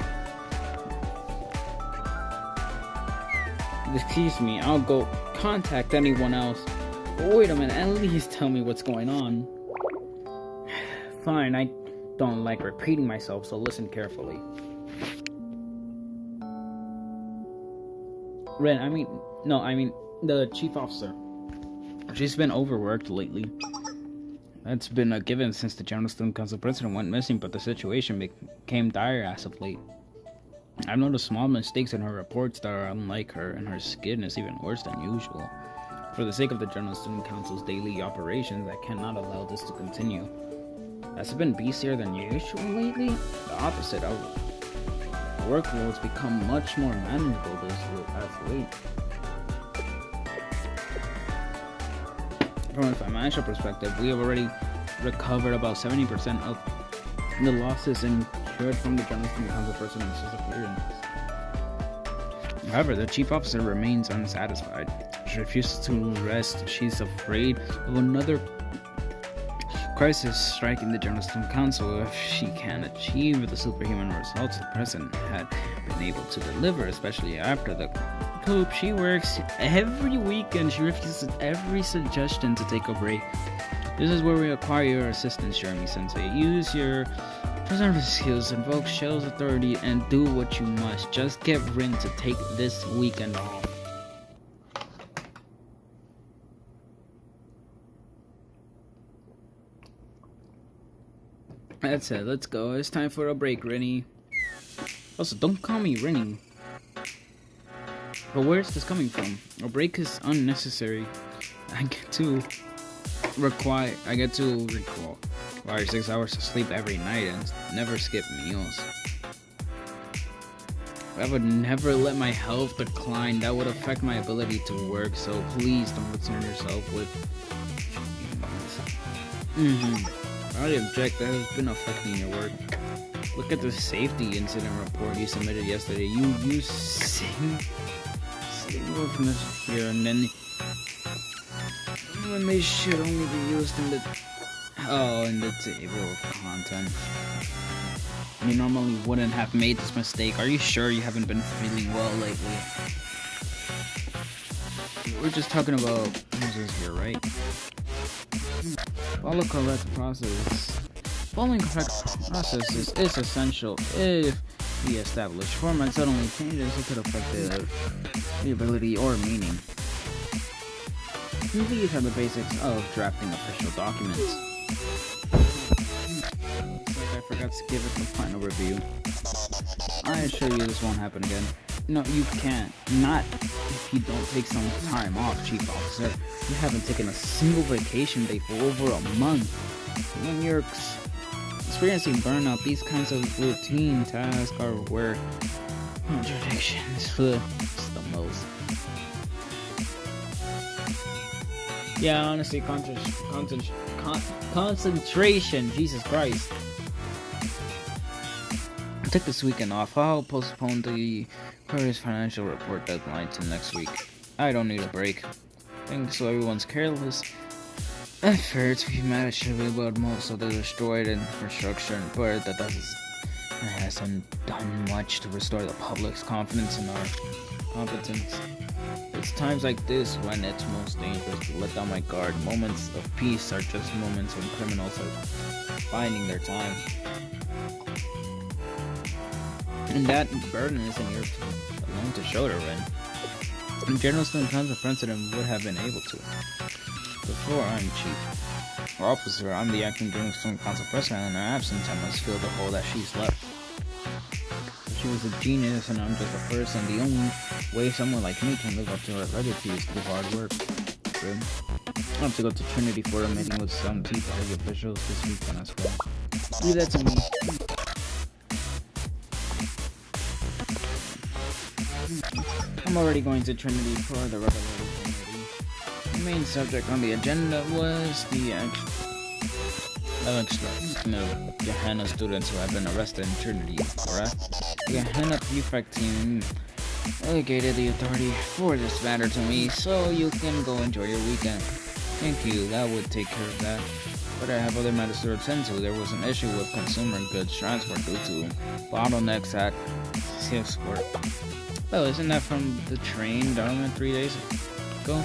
Excuse me, I'll go contact anyone else. But wait a minute, at least tell me what's going on. Fine, I don't like repeating myself, so listen carefully. Ren, I mean the chief officer. She's been overworked lately. That's been a given since the General Student Council president went missing, but the situation became dire as of late. I've noticed small mistakes in her reports that are unlike her, and her skin is even worse than usual. For the sake of the General Student Council's daily operations, I cannot allow this to continue. Has it been busier than usual lately? The opposite. Our workload's become much more manageable as of late. From a financial perspective, we have already recovered about 70% of the losses incurred from the General Student Council president's disappearance. However, the chief officer remains unsatisfied. She refuses to rest. She's afraid of another crisis striking the General Student Council if she can achieve the superhuman results the president had been able to deliver, especially after the coup. She works every weekend. She refuses every suggestion to take a break. This is where we acquire your assistance, Jeremy Sensei. Use your preservative skills, invoke Shell's authority, and do what you must. Just get Rin to take this weekend off. That's it, let's go. It's time for a break, Rennie. Also, don't call me Rennie. But where's this coming from? A break is unnecessary. I get to require 6 hours of sleep every night and never skip meals. I would never let my health decline. That would affect my ability to work, so please don't concern yourself with... I object. That has been affecting your work. Look at the safety incident report you submitted yesterday. You sing from this here, and then when they should only be used in the table of content. You normally wouldn't have made this mistake. Are you sure you haven't been feeling well lately? We're just talking about this here, right? Follow correct process. Following correct processes is essential. If the established format suddenly changes, it could affect the ability or meaning. These are the basics of drafting official documents. Like I forgot to give it the final review. I assure you this won't happen again. No, you can't. Not if you don't take some time off, Chief Officer. You haven't taken a single vacation day for over a month. When you're experiencing burnout, these kinds of routine tasks are where contradictions. It's the most. Yeah, honestly, concentration. Jesus Christ. I took this weekend off. I'll postpone the Aquarius financial report deadline to next week. I don't need a break. Thanks to everyone's careless efforts, we managed to rebuild most of the destroyed infrastructure, but that hasn't done much to restore the public's confidence in our competence. It's times like this when it's most dangerous to let down my guard. Moments of peace are just moments when criminals are finding their time. And that burden isn't yours alone to shoulder in. In general, sometimes a president would have been able to. Before I'm chief officer, I'm the acting general council president, and in her absence, I must fill the hole that she's left. She was a genius, and I'm just a person. The only way someone like me can live up to her legacy is through hard work. Really? I have to go to Trinity for a meeting with some Tea Party officials this weekend as well. Leave that to me. I'm already going to Trinity for the Revelator Committee. The main subject on the agenda was the Gehenna students who have been arrested in Trinity, correct? The Gehenna prefect team delegated the authority for this matter to me, so you can go enjoy your weekend. Thank you, that would take care of that. But I have other matters to attend to. There was an issue with consumer goods transport due to bottlenecks at Swiftsport. Oh, isn't that from the train Dharma 3 days ago?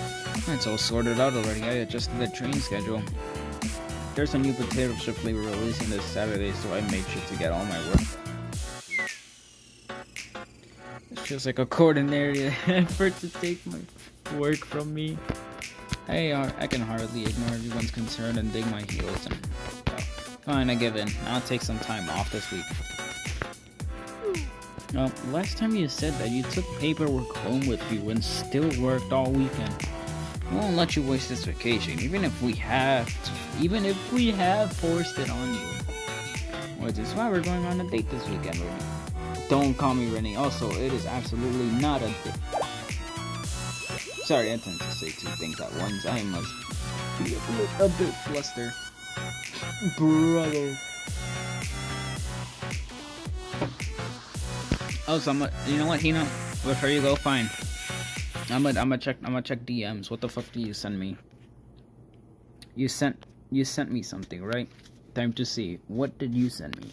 It's all sorted out already. I adjusted the train schedule. There's a new potato chip flavor releasing this Saturday, so I made sure to get all my work done. It feels like a coordinated effort to take my work from me. I can hardly ignore everyone's concern and dig my heels. Fine, I give in. I'll take some time off this week. Last time you said that you took paperwork home with you and still worked all weekend. I won't let you waste this vacation, even if we have forced it on you. Which is why we're going on a date this weekend, Rennie. Don't call me Rennie. Also, it is absolutely not a date. Sorry, I tend to say two things at once. I must be a bit flustered. Brother. Oh, so you know what, Hina? Before you go, fine. I'm gonna check DMs. What the fuck do you send me? You sent me something, right? Time to see. What did you send me?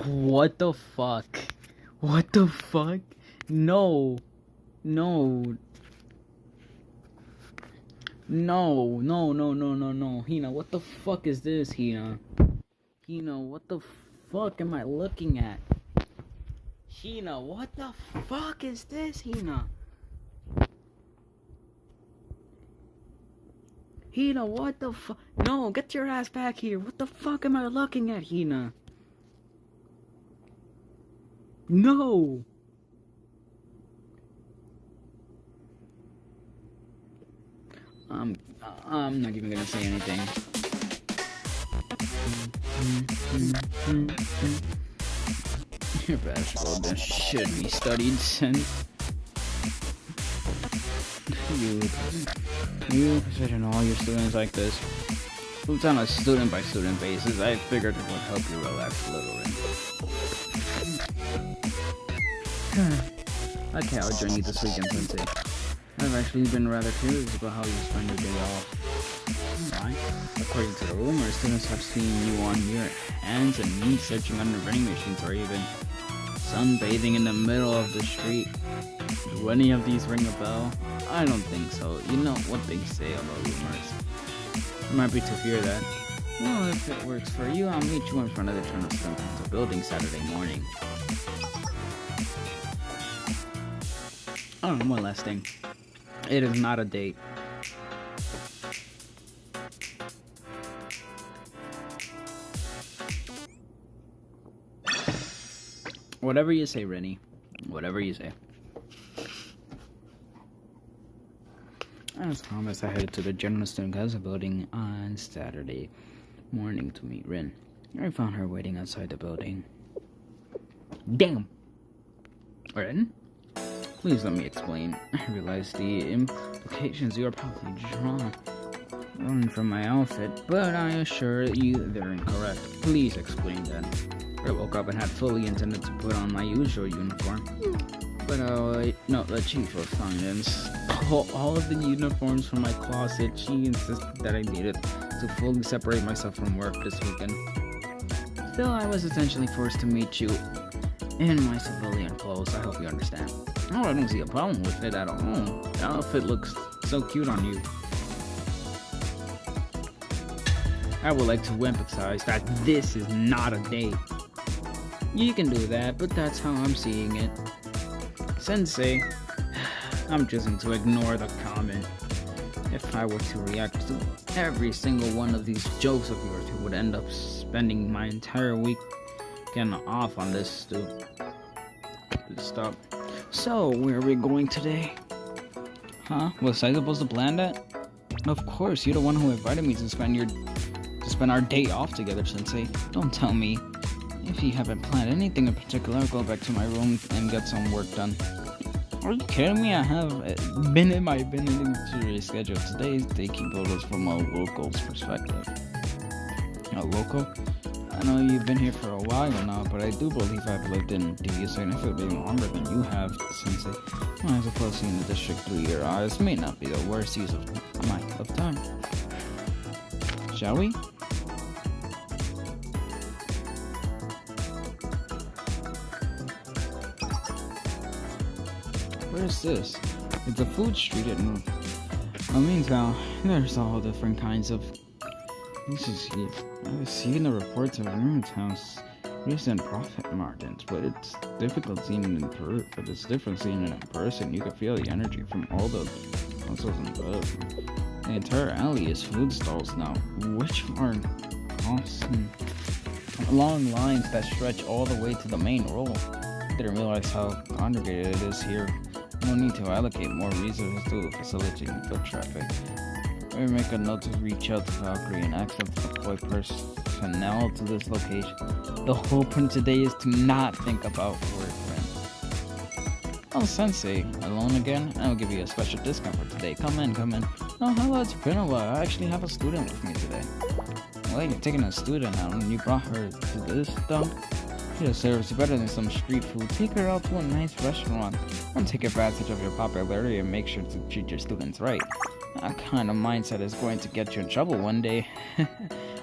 What the fuck? What the fuck? No. Hina, what the fuck is this, Hina? Hina, what the fuck am I looking at? Hina, what the fuck is this, Hina? Hina, what the fuck? No, get your ass back here. What the fuck am I looking at, Hina? No! I'm not even gonna say anything. Your basketball bench should be studied since you position all your students like this. It's on a student by student basis. I figured it would help you relax a little. Okay, I'll join you this weekend, Sensei. I've actually been rather curious about how you spend your day off. Why? According to the rumors, students have seen you on your hands and knees searching under vending machines or even sunbathing in the middle of the street. Do any of these ring a bell? I don't think so. You know what they say about rumors. I'm happy to hear that. Well, if it works for you, I'll meet you in front of the Journal Student Council building Saturday morning. Oh, one last thing. It is not a date. Whatever you say, Rennie. Whatever you say. As promised, I headed to the General Student Council building on Saturday morning to meet Rin. I found her waiting outside the building. Damn! Rin? Please let me explain. I realize the implications you are probably drawing from my outfit, but I assure you they're incorrect. Please explain then. I woke up and had fully intended to put on my usual uniform. But no, the chief of finance. All of the uniforms from my closet, she insisted that I needed to fully separate myself from work this weekend. Still, I was essentially forced to meet you in my civilian clothes. I hope you understand. Oh, I don't see a problem with it at all. The outfit looks so cute on you. I would like to emphasize that this is not a date. You can do that, but that's how I'm seeing it. Sensei, I'm choosing to ignore the comment. If I were to react to every single one of these jokes of yours, you would end up spending my entire weekend off on this, dude. Please stop. So, where are we going today? Huh? Was I supposed to plan that? Of course, you're the one who invited me to spend our day off together, Sensei. Don't tell me. If you haven't planned anything in particular, I'll go back to my room and get some work done. Are you kidding me? I have been in my schedule today, taking photos from a local's perspective. A local? I know you've been here for a while now, but I do believe I've lived in DV significantly longer than you have, Sensei. I suppose seeing the district through your eyes may not be the worst use of time. Shall we? What is this? It's a food street in Meantown. There's all different kinds of. This is here. I've seen the reports of Meantown's recent profit margins, but it's difficult seeing it different seeing it in person. You can feel the energy from all the hustles and buzz. The entire alley is food stalls now, which are awesome. Long lines that stretch all the way to the main road. I didn't realize how congregated it is here. No need to allocate more resources to facilitating foot traffic. We make a note to reach out to Valkyrie and ask them to deploy personnel to this location. The whole point today is to not think about work, Ren. Oh, Sensei, alone again? I'll give you a special discount for today. Come in. Oh, hello, it's been a while. I actually have a student with me today. Well, you're taking a student out and you brought her to this dump? She deserves better than some street food. Take her out to a nice restaurant. Don't take advantage of your popularity and make sure to treat your students right. That kind of mindset is going to get you in trouble one day.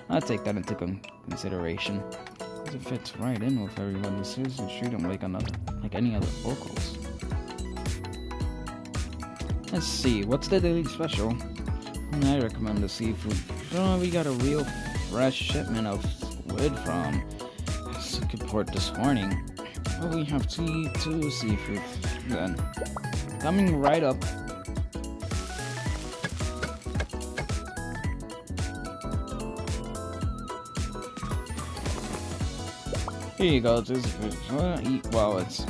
I'll take that into consideration. It fits right in with everyone. This is and treat them like any other locals. Let's see, what's the daily special? I recommend the seafood. Oh, we got a real fresh shipment of squid from Port this morning. Well, we have to eat 2 seafood then. Coming right up. Here you go, this is food. Eat while it's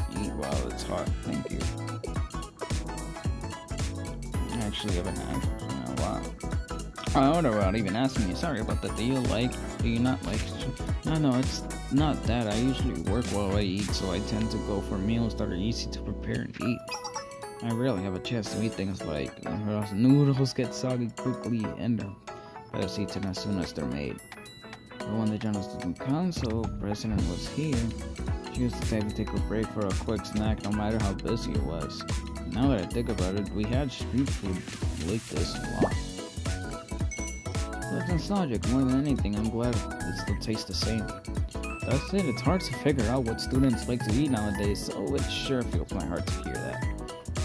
hot. Thank you. I actually haven't had it in a while. I wonder without even asking you. Sorry about that. Do you not like? No, it's not that. I usually work while I eat, so I tend to go for meals that are easy to prepare and eat. I rarely have a chance to eat things like noodles get soggy quickly and they're best eaten as soon as they're made. But when the General Student Council president was here, she used to take a break for a quick snack no matter how busy it was. Now that I think about it, we had street food like this a lot. It's nostalgic more than anything. I'm glad it still tastes the same. That's it. It's hard to figure out what students like to eat nowadays, so it sure fills my heart to hear that.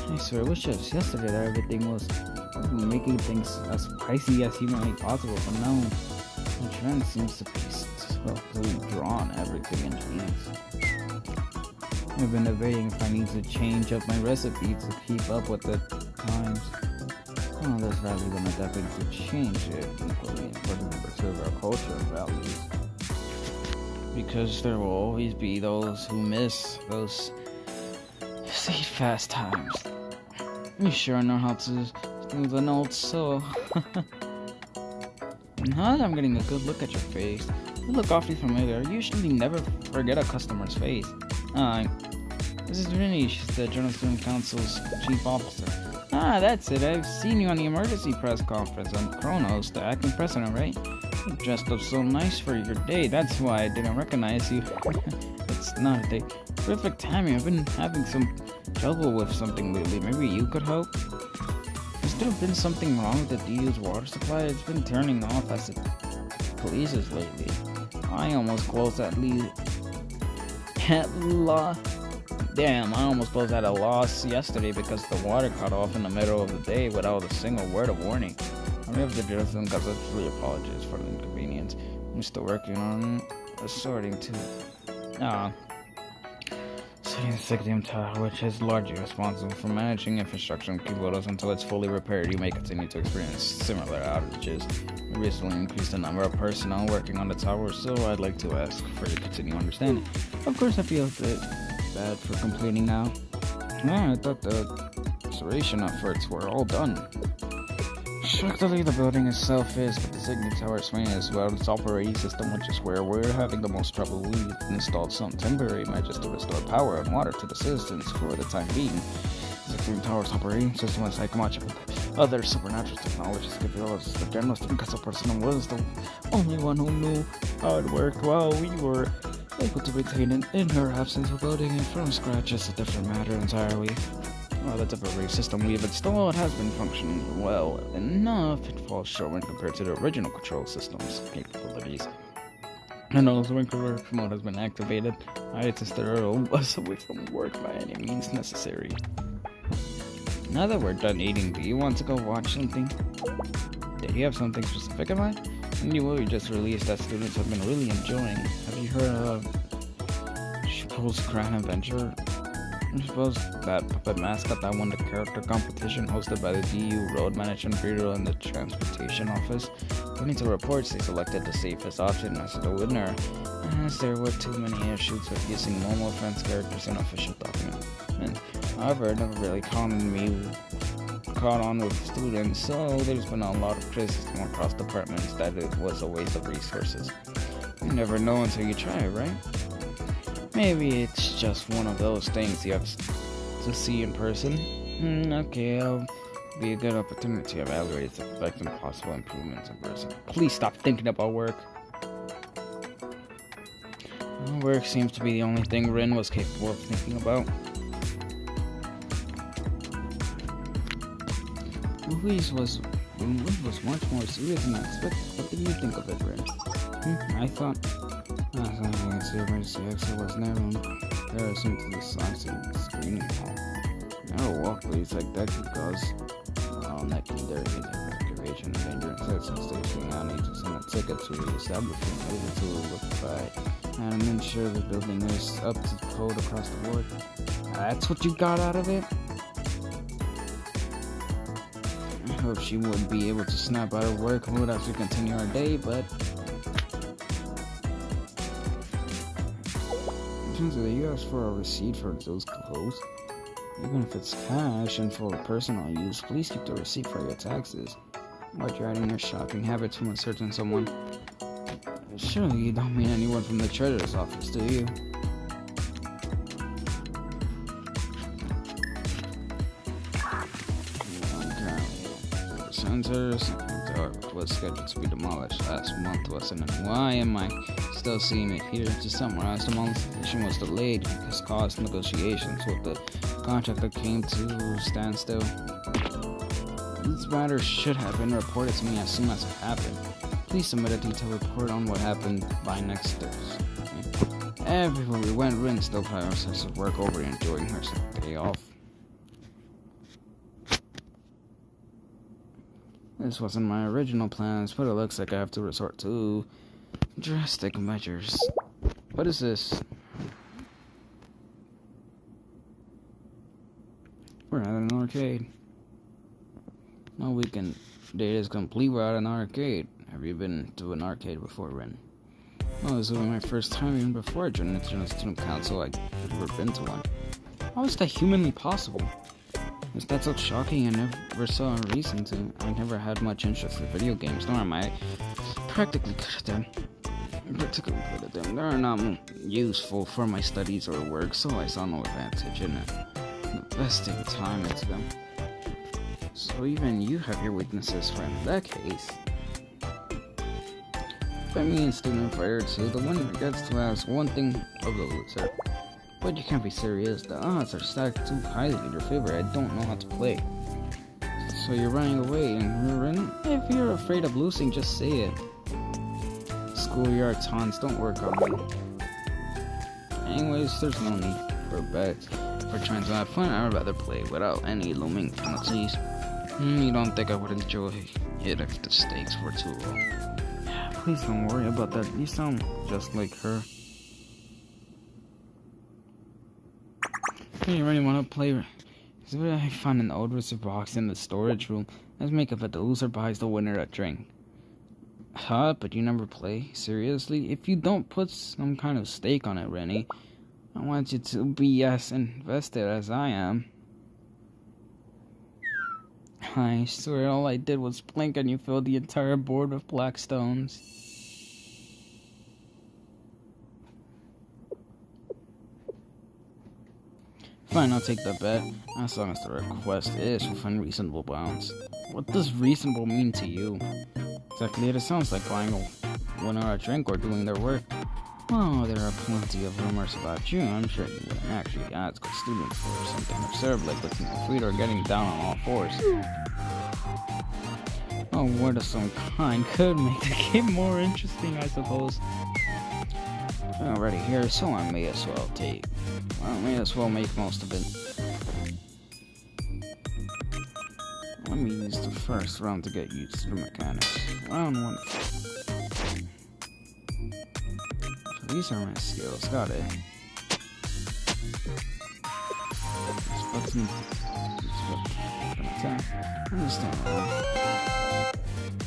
I swear, I wish just yesterday that everything was making things as spicy as humanly possible, but now the trend seems to be so drawn everything into ease. I've been debating if I need to change up my recipe to keep up with the times. Well, there's value in a deputy to change it, equally important to preserve our culture and values. Because there will always be those who miss those fast times. You sure know how to do the notes, so... Now that I'm getting a good look at your face, you look awfully familiar. I usually never forget a customer's face. This is Vinny, she's the Journal Student Council's chief officer. Ah, that's it. I've seen you on the emergency press conference on Kronos, the acting president, right? You dressed up so nice for your day. That's why I didn't recognize you. It's not a day. Perfect timing. I've been having some trouble with something lately. Maybe you could help? Has there been something wrong with the DU's water supply? It's been turning off as it pleases lately. I almost closed at I almost closed at a loss yesterday because the water cut off in the middle of the day without a single word of warning. I have to just really apologize for the inconvenience. I'm still working on sorting the Signium Tower, which is largely responsible for managing infrastructure in Kibodos until it's fully repaired. You may continue to experience similar outages. We recently increased the number of personnel working on the tower, so I'd like to ask for your continued understanding. Of course, I feel a bit bad for complaining now. I thought the restoration efforts were all done. Structurally, the building itself is, but the Signium Tower is fine as well. Its operating system, which is where we're having the most trouble. We've installed some temporary measures to restore power and water to the citizens for the time being. The Signium Tower's operating system is like much of other supernatural technologies. The General Student Council person was the only one who knew how it worked while we were able to maintain it. In her absence, rebuilding it from scratch is a different matter entirely. Well, the temporary system we've installed has been functioning well enough. It falls short when compared to the original control system's capabilities. And also when conversion mode has been activated, I insist that Earl was away from work by any means necessary. Now that we're done eating, do you want to go watch something? Did you have something specific in mind? A new movie just released that students have been really enjoying. Have you heard of Shpo's Grand Adventure? I suppose that puppet mascot that won the character competition hosted by the DU Road Management Bureau and the Transportation Office. According to reports, they selected the safest option as the winner, as there were too many issues with using Momo Friends characters in official documents. However, it never really caught on with students, so there's been a lot of criticism across departments that it was a waste of resources. You never know until you try, right? Maybe it's just one of those things you have to see in person. Okay, it'll be a good opportunity to evaluate its effects and possible improvements in person. Please stop thinking about work. Work seems to be the only thing Rin was capable of thinking about. Louise was much more serious than I expected. What did you think of it, Rin? I thought the emergency exit was narrow in comparison to the size of the screening hall. Narrow walkways like that could cause necessary evacuation and dangerous citizens. They now need to send a ticket to the establishment able to look by and ensure the building is up to code across the board. That's what you got out of it? I hope she would be able to snap out of work mode as we continue our day, but you asked for a receipt for those clothes. Even if it's cash and for personal use, please keep the receipt for your taxes. What you're hiding your shopping habits from a certain someone. Surely you don't mean anyone from the treasurer's office, do you? The center was scheduled to be demolished last month, wasn't it? Why am I still seeing it here? To summarize, the demolition was delayed because cost negotiations with the contractor came to standstill. This matter should have been reported to me as soon as it happened. Please submit a detailed report on what happened by next Thursday. Everywhere we went, Rin still prioritized her work over enjoying her day off. This wasn't my original plans, but it looks like I have to resort to drastic measures. What is this? We're at an arcade. No weekend date is complete without an arcade. Have you been to an arcade before, Ren? Well, this will be my first time. Even before I joined the General Student Council, I'd never been to one. How is that humanly possible? Is that so shocking? I never saw a reason to. I never had much interest in video games, nor am I practically good at them. They're not useful for my studies or work, so I saw no advantage in investing time into them. So even you have your weaknesses, friend. In that case, by me and Student Fighter 2, the winner gets to ask one thing of the loser. But you can't be serious. The odds are stacked too highly in your favor. I don't know how to play. So you're running away, and if you're afraid of losing, just say it. Schoolyard taunts don't work on me. Anyways, there's no need for bets. For trying to have fun, I'd rather play without any looming penalties. You don't think I would enjoy it if the stakes were too low? Please don't worry about that. You sound just like her. Hey, you really want to play? I found an old wizard box in the storage room. Let's make it that the loser buys the winner a drink. Huh? But you never play? Seriously? If you don't put some kind of stake on it, Rennie, I want you to be as invested as I am. I swear all I did was blink and you filled the entire board with black stones. Fine, I'll take the bet, as long as the request is within reasonable bounds. What does reasonable mean to you? Exactly, it sounds like buying a winner a drink or doing their work. Oh, there are plenty of rumors about you. I'm sure you wouldn't actually ask a student for something absurd like looking for food or getting down on all fours. A word of some kind could make the game more interesting, I suppose. Already here, so I may as well make most of it. Let me use the first round to get used to the mechanics. Round 1. So these are my skills, got it.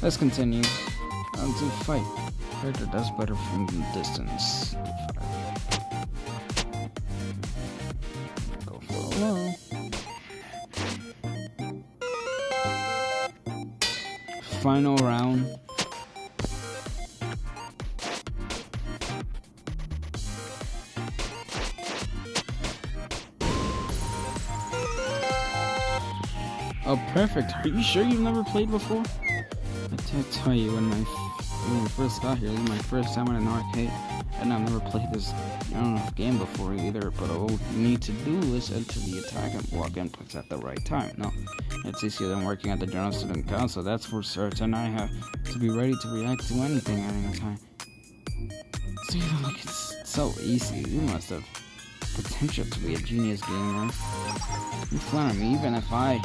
Let's continue. On to fight. Character does better from the distance. Go for a low. Final round. Oh, perfect. Are you sure you've never played before? I tell you, when we first got here, this is my first time in an arcade, and I've never played this game before either, but all you need to do is enter the attack and block inputs at the right time. No, it's easier than working at the General Student Council, that's for certain. I have to be ready to react to anything at any time. So look, it's so easy. You must have potential to be a genius gamer. You flatter me, even if I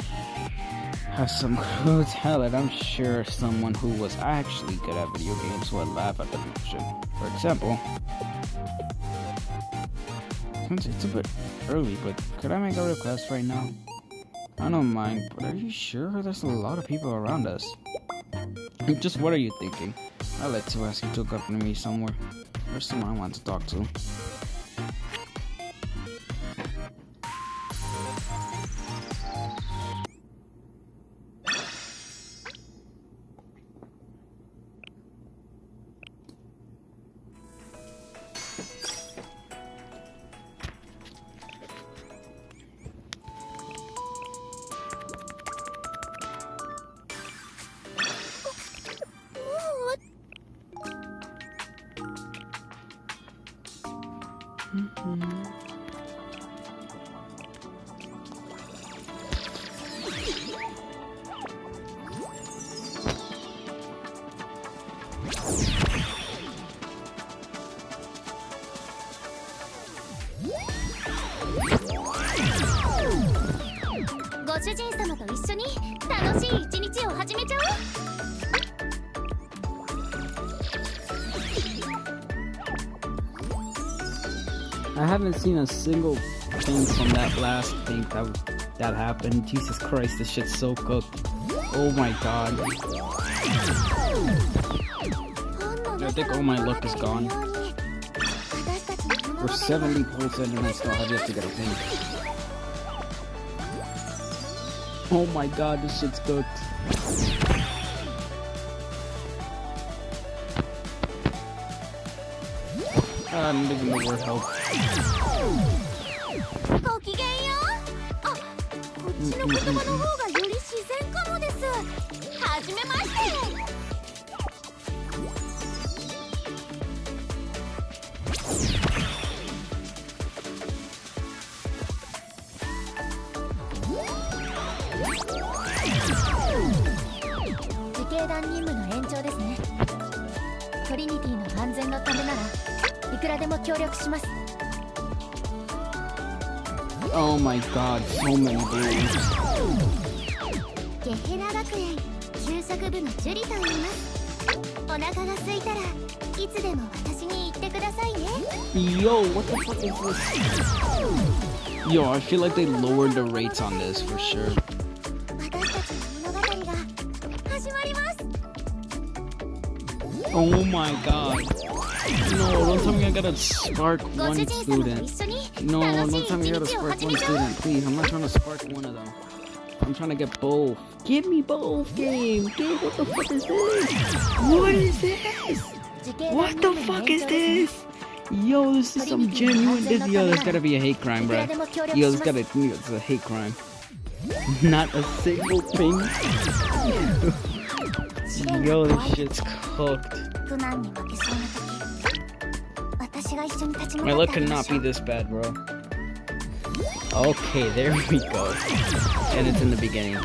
have some crude talent, I'm sure someone who was actually good at video games would laugh at the notion. For example, it's a bit early, but could I make a request right now? I don't mind, but are you sure? There's a lot of people around us. Just what are you thinking? I'd like to ask you to accompany me somewhere. There's someone I want to talk to. I haven't seen a single thing from that last thing that happened. Jesus Christ, this shit's so cooked. Oh my god. I think all my luck is gone. We're 70 pulls in and I still have yet to get a pink. Oh my god, this shit's cooked. I don't even know where help. ごきげんよう。あ、こっちの言葉の方がより自然かもです。はじめまして。自警団任務の延長ですね。トリニティの安全のためならいくらでも協力します。 Oh my god, so many blues. ゲヘラ学園給食部のジュリと言います。お腹が空いたらいつでも私に言ってくださいね。 Yo, what the fuck is this? Yo, I feel like they lowered the rates on this for sure. 私たちの物語が始まります。 Oh my god. No, don't tell me I gotta spark ご one 主人様と student. 一緒に No, 楽し don't い tell me 一 I gotta 日を spark 始 one めよう。 student. Please, I'm not trying to spark one of them. I'm trying to get both. Give me both, game. Game, what the fuck is this? What is this? 自警団 What 任 the 務の fuck 延 is 長ですね。 this? Yo, this is some genuine. This, yo, there's gotta be a hate crime, いく bro. らでも協力 Yo, し this ます。 gotta, it's a hate crime. Not a single thing. 試練が Yo, 怖 this い shit's cooked. 苦難に負けそうな時、私が一緒に立ち向 My かっ luck てあげ could ま not しょ be う。 this bad, bro. Okay, there we go. And it's in the beginning.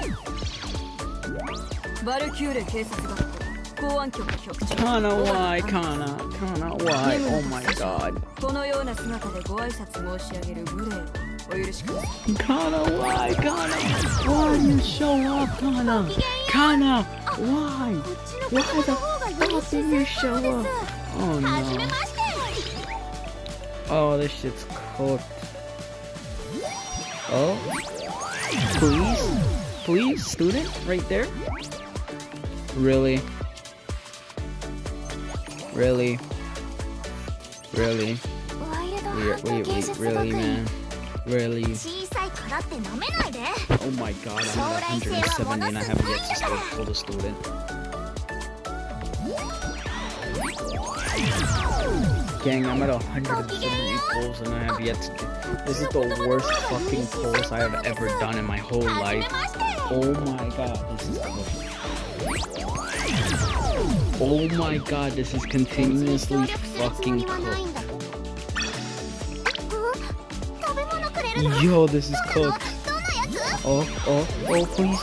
バルキューレ警察学校公安局局長 Kana, why? Kana, why? Oh my god. このような姿でご挨拶申し上げる無礼をお許しください。 Kana, why? Kana, why you show up, Kana? Kana, why? こっちの Why 言葉 the の方がより fuck 自 did you 然 show かも up? です。 Oh はじめ no. まして。 Oh, this shit's cooked. Oh? Please? Please, student? Right there? Really? Really? Really? ワイルドハート芸術学 Really, 院。 man? Really? 小さいからって舐めないで。 Oh my god, I'm at 170 and I haven't yet to stay full student. Gang, I'm at 170 pulls and I have yet to do. This is the worst fucking pulls I have ever done in my whole はじめ life. まして。 Oh my god, this is cooked. Oh my god, this is continuously fucking cooked. 食べ物くれるの？ Yo, this is cooked. どんなやつ？ Oh, please,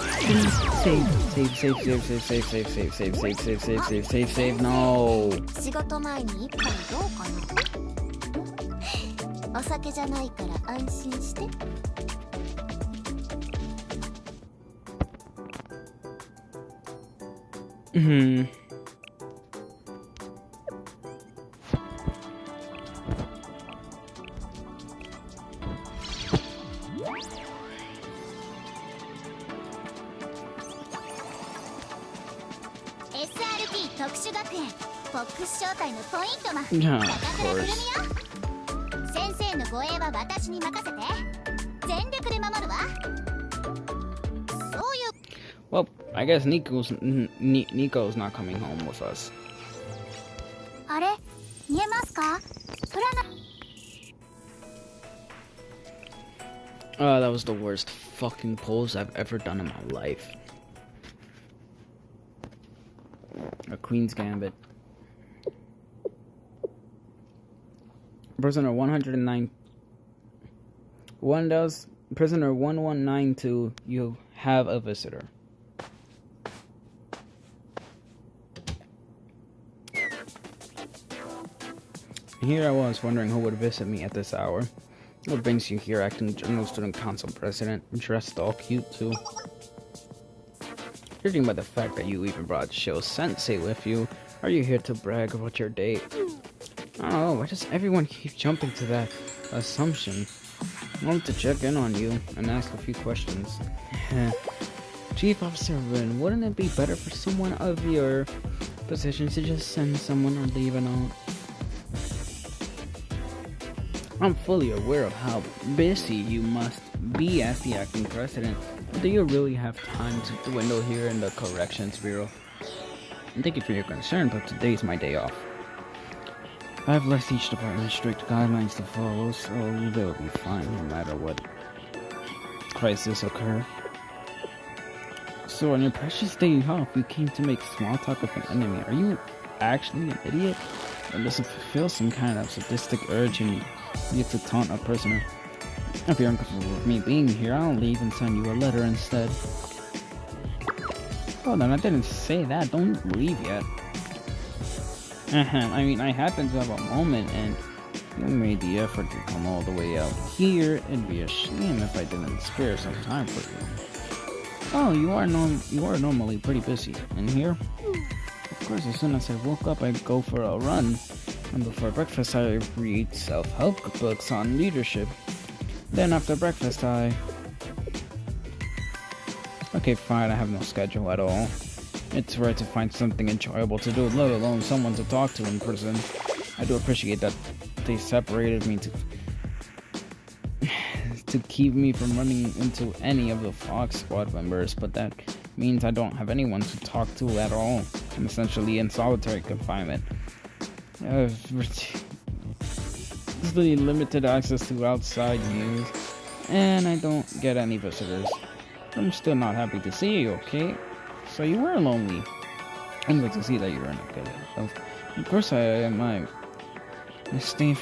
save. No. 仕事前に一杯どうかな。お酒じゃないから安心して。 SRT 特殊学園フォックス招待のポイントマン Yeah, 中 of 村くる course. みよ。先生の護衛は私に任せて。全力で守るわ。そういう Well, I guess Nico's not coming home with us. あれ見えますか？プラナ That was the worst fucking pulls I've ever done in my life. A Queen's Gambit. Prisoner 109. Prisoner 1192, you have a visitor. Here I was wondering who would visit me at this hour. What brings you here, acting General Student Council President? Dressed all cute, too. Judging by the fact that you even brought Shio Sensei with you, are you here to brag about your date? I don't know, why does everyone keep jumping to that assumption? I wanted to check in on you and ask a few questions. Chief Officer Rin, wouldn't it be better for someone of your position to just send someone or leave a note? I'm fully aware of how busy you must be as the acting president, but do you really have time to dwindle here in the Corrections Bureau? Thank you for your concern, but today's my day off. I've left each department strict guidelines to follow, so they'll be fine no matter what crisis occur. So on your precious day off, you came to make small talk with an enemy. Are you actually an idiot? Or does it fulfill some kind of sadistic urge in you to taunt a prisoner? If you're uncomfortable with me being here, I'll leave and send you a letter instead. Hold on, I didn't say that. Don't leave yet. I mean, I happen to have a moment, and you made the effort to come all the way out here. It'd be a shame if I didn't spare some time for you. Oh, you are normally pretty busy. And here? Of course, as soon as I woke up, I'd go for a run. And before breakfast, I read self-help books on leadership. Then after breakfast, Okay, fine, I have no schedule at all. It's rare to find something enjoyable to do, let alone someone to talk to in prison. I do appreciate that they separated me to keep me from running into any of the Fox Squad members, but that means I don't have anyone to talk to at all. I'm essentially in solitary confinement. Really limited access to outside news, and I don't get any visitors. I'm still not happy to see you, okay? So you were lonely. I'm glad to see that you're in a good health. Of course I am. I stint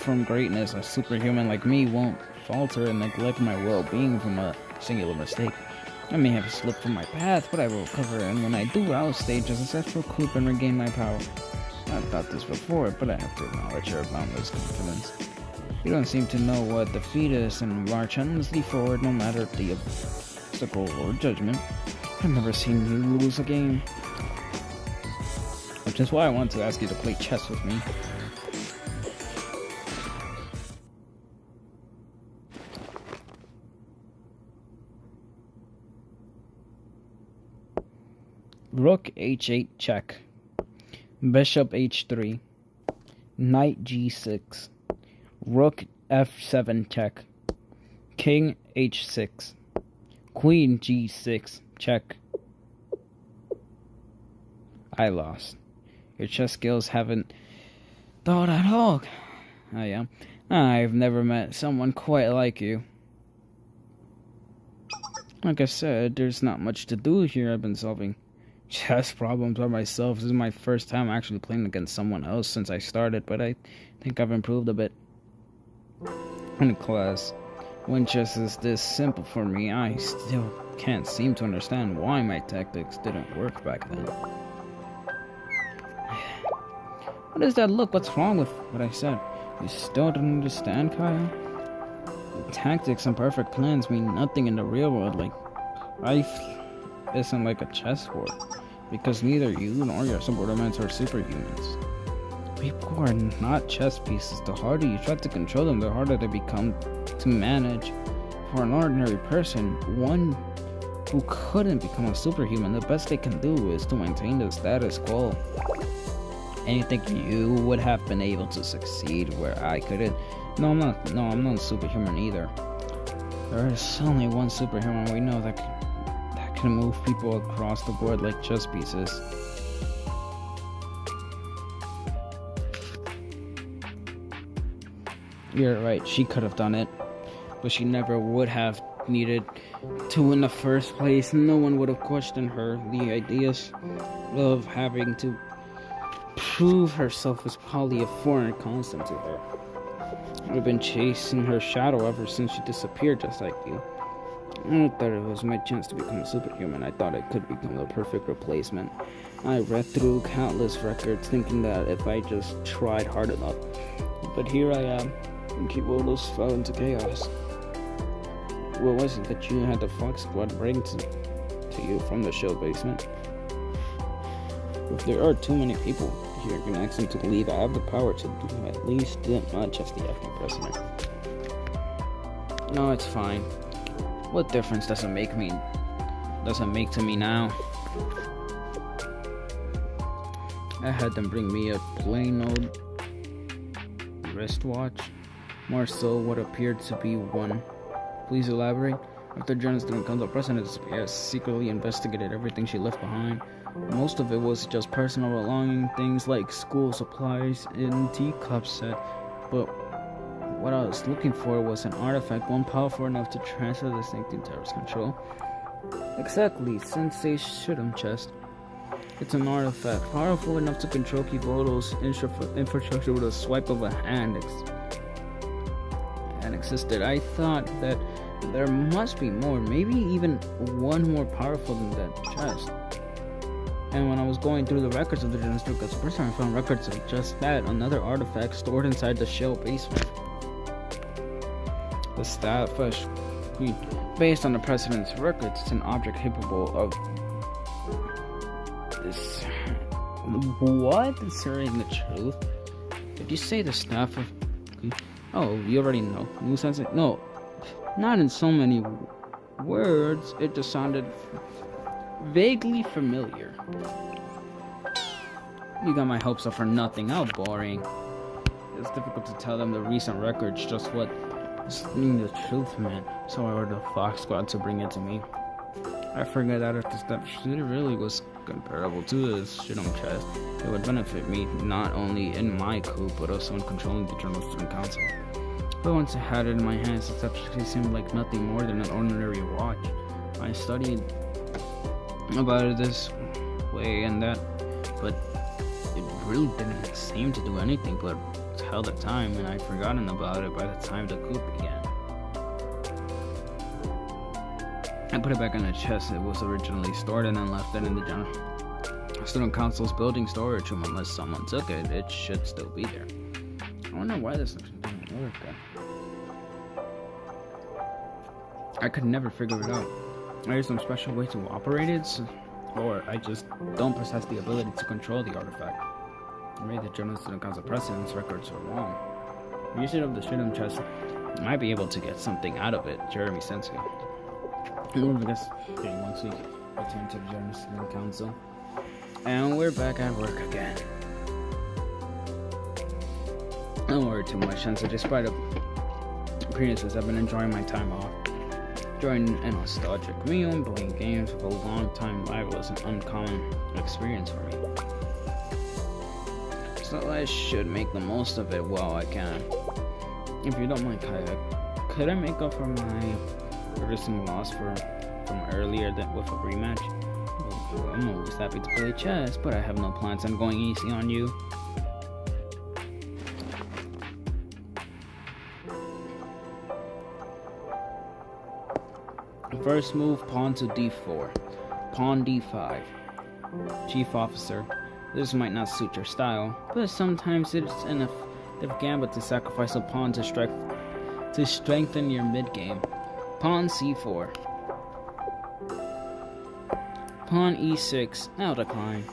from greatness. A superhuman like me won't falter and neglect my well-being from a singular mistake. I may have slipped from my path, but I will recover, and when I do, I'll stage a successful coup and regain my power. I've thought this before, but I have to acknowledge your boundless confidence. You don't seem to know what defeat is and march endlessly forward no matter the obstacle or judgment. I've never seen you lose a game. Which is why I want to ask you to play chess with me. Rook h8 check. Bishop h3. Knight g6. Rook f7 check. King h6. Queen g6 check. I lost. Your chess skills haven't thought at all. I am. I've never met someone quite like you. Like I said, there's not much to do here. I've been solving chess problems by myself. This is my first time actually playing against someone else since I started, but I think I've improved a bit. In class, when chess is this simple for me, I still can't seem to understand why my tactics didn't work back then. What is that look? What's wrong with what I said? You still don't understand, Kyle? Tactics and perfect plans mean nothing in the real world. Like, life isn't like a chessboard, because neither you nor your subordinates are superhumans. People are not chess pieces. The harder you try to control them, the harder they become to manage. For an ordinary person, one who couldn't become a superhuman, the best they can do is to maintain the status quo. And you think you would have been able to succeed where I couldn't? No, I'm not superhuman either. There is only one superhuman we know that can move people across the board like chess pieces. You're right, she could have done it, but she never would have needed to in the first place. No one would have questioned her. The ideas of having to prove herself was probably a foreign concept to her. I've been chasing her shadow ever since she disappeared, just like you. I thought it was my chance to become a superhuman. I thought I could become the perfect replacement. I read through countless records thinking that if I just tried hard enough. But here I am, and Kibolos fell into chaos. What was it that you had the Fox Squad bring to you from the shell basement? If there are too many people here, you can ask them to leave. I have the power to do at least that much as the acting president. No, it's fine. What difference does it make to me now? I had them bring me a plain old wristwatch, more so what appeared to be one. Please elaborate. After Jenna's student council president secretly investigated everything she left behind. Most of it was just personal belongings, things like school supplies and teacups set. But what I was looking for was an artifact, one powerful enough to transfer the thing to terrorist control. Exactly, Sensei Shidam chest. It's an artifact, powerful enough to control Kivoto's infrastructure with a swipe of a hand. And existed. I thought that there must be more, maybe even one more powerful than that chest. And when I was going through the records of the Genesis Person, I found records of just that, another artifact stored inside the shell basement. The Starfish Queen. Based on the President's records, it's an object capable of this. What? Concerning the truth? Did you say the staff of? Oh, you already know. New sense? No, not in so many words. It just sounded vaguely familiar. You got my hopes up for nothing. How boring. It's difficult to tell them the recent records just what the truth meant. So I ordered the Fox Squad to bring it to me. I figured that if the stuff really was comparable to the Shidam chest, it would benefit me not only in my coup, but also in controlling the Journal Student Council. But once I had it in my hands, it actually seemed like nothing more than an ordinary watch. I studied about it this way and that, but it really didn't seem to do anything but tell the time, and I'd forgotten about it by the time the coup began. I put it back in the chest it was originally stored and then left it in the General Student Council's building storage room. Unless someone took it, it should still be there. I wonder why this didn't work then. I could never figure it out. Are there some special way to operate it? Or I just don't possess the ability to control the artifact. Maybe the Journal Student Council President's records are wrong. Using of the Shidam chest, I might be able to get something out of it. Jeremy Sensei. I guess once we return to the Journal Student Council. And we're back at work again. Don't worry too much, Sensei. Despite appearances, I've been enjoying my time off. Enjoying a nostalgic meal and playing games with a long-time rival is an uncommon experience for me. So I should make the most of it while I can. If you don't mind, Kayak, could I make up for my recent loss from earlier with a rematch? Well, I'm always happy to play chess, but I have no plans on going easy on you. First move, pawn to d4. Pawn d5. Chief officer. This might not suit your style, but sometimes it's an effective gambit to sacrifice a pawn to strengthen your mid-game. Pawn c4. Pawn e6. I'll decline.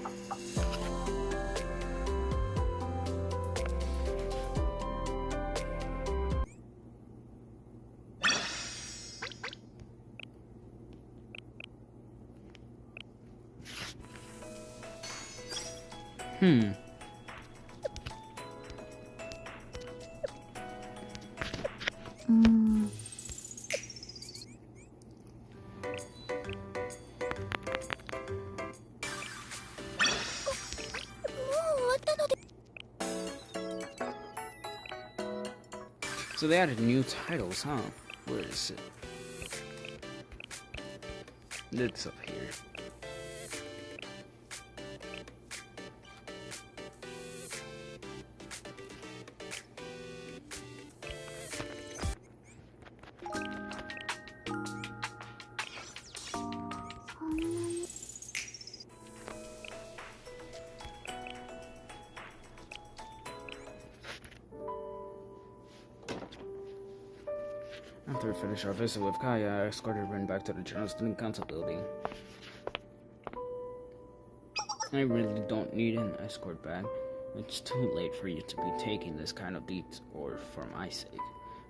So they added new titles, huh? Where is it? It's up here. After we finish our visit with Kaya, I escorted Rin back to the Journal Student Council building. I really don't need an escort back. It's too late for you to be taking this kind of detour for my sake.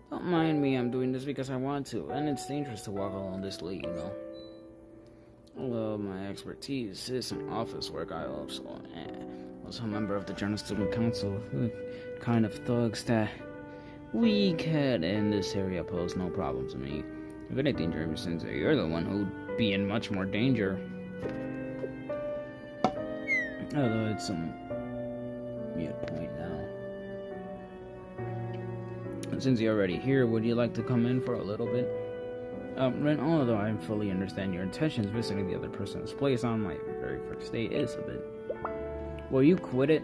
Don't mind me, I'm doing this because I want to, and it's dangerous to walk along this late, you know. Although my expertise is in office work, I also a member of the General Student Council, the kind of thugs that weakhead in this area pose no problem to me. If anything, Jeremy Sensei, you're the one who'd be in much more danger. Although it's some mute point now. Since you're already here, would you like to come in for a little bit? Ren, although I fully understand your intentions, visiting the other person's place on my very first day is a bit. Will you quit it?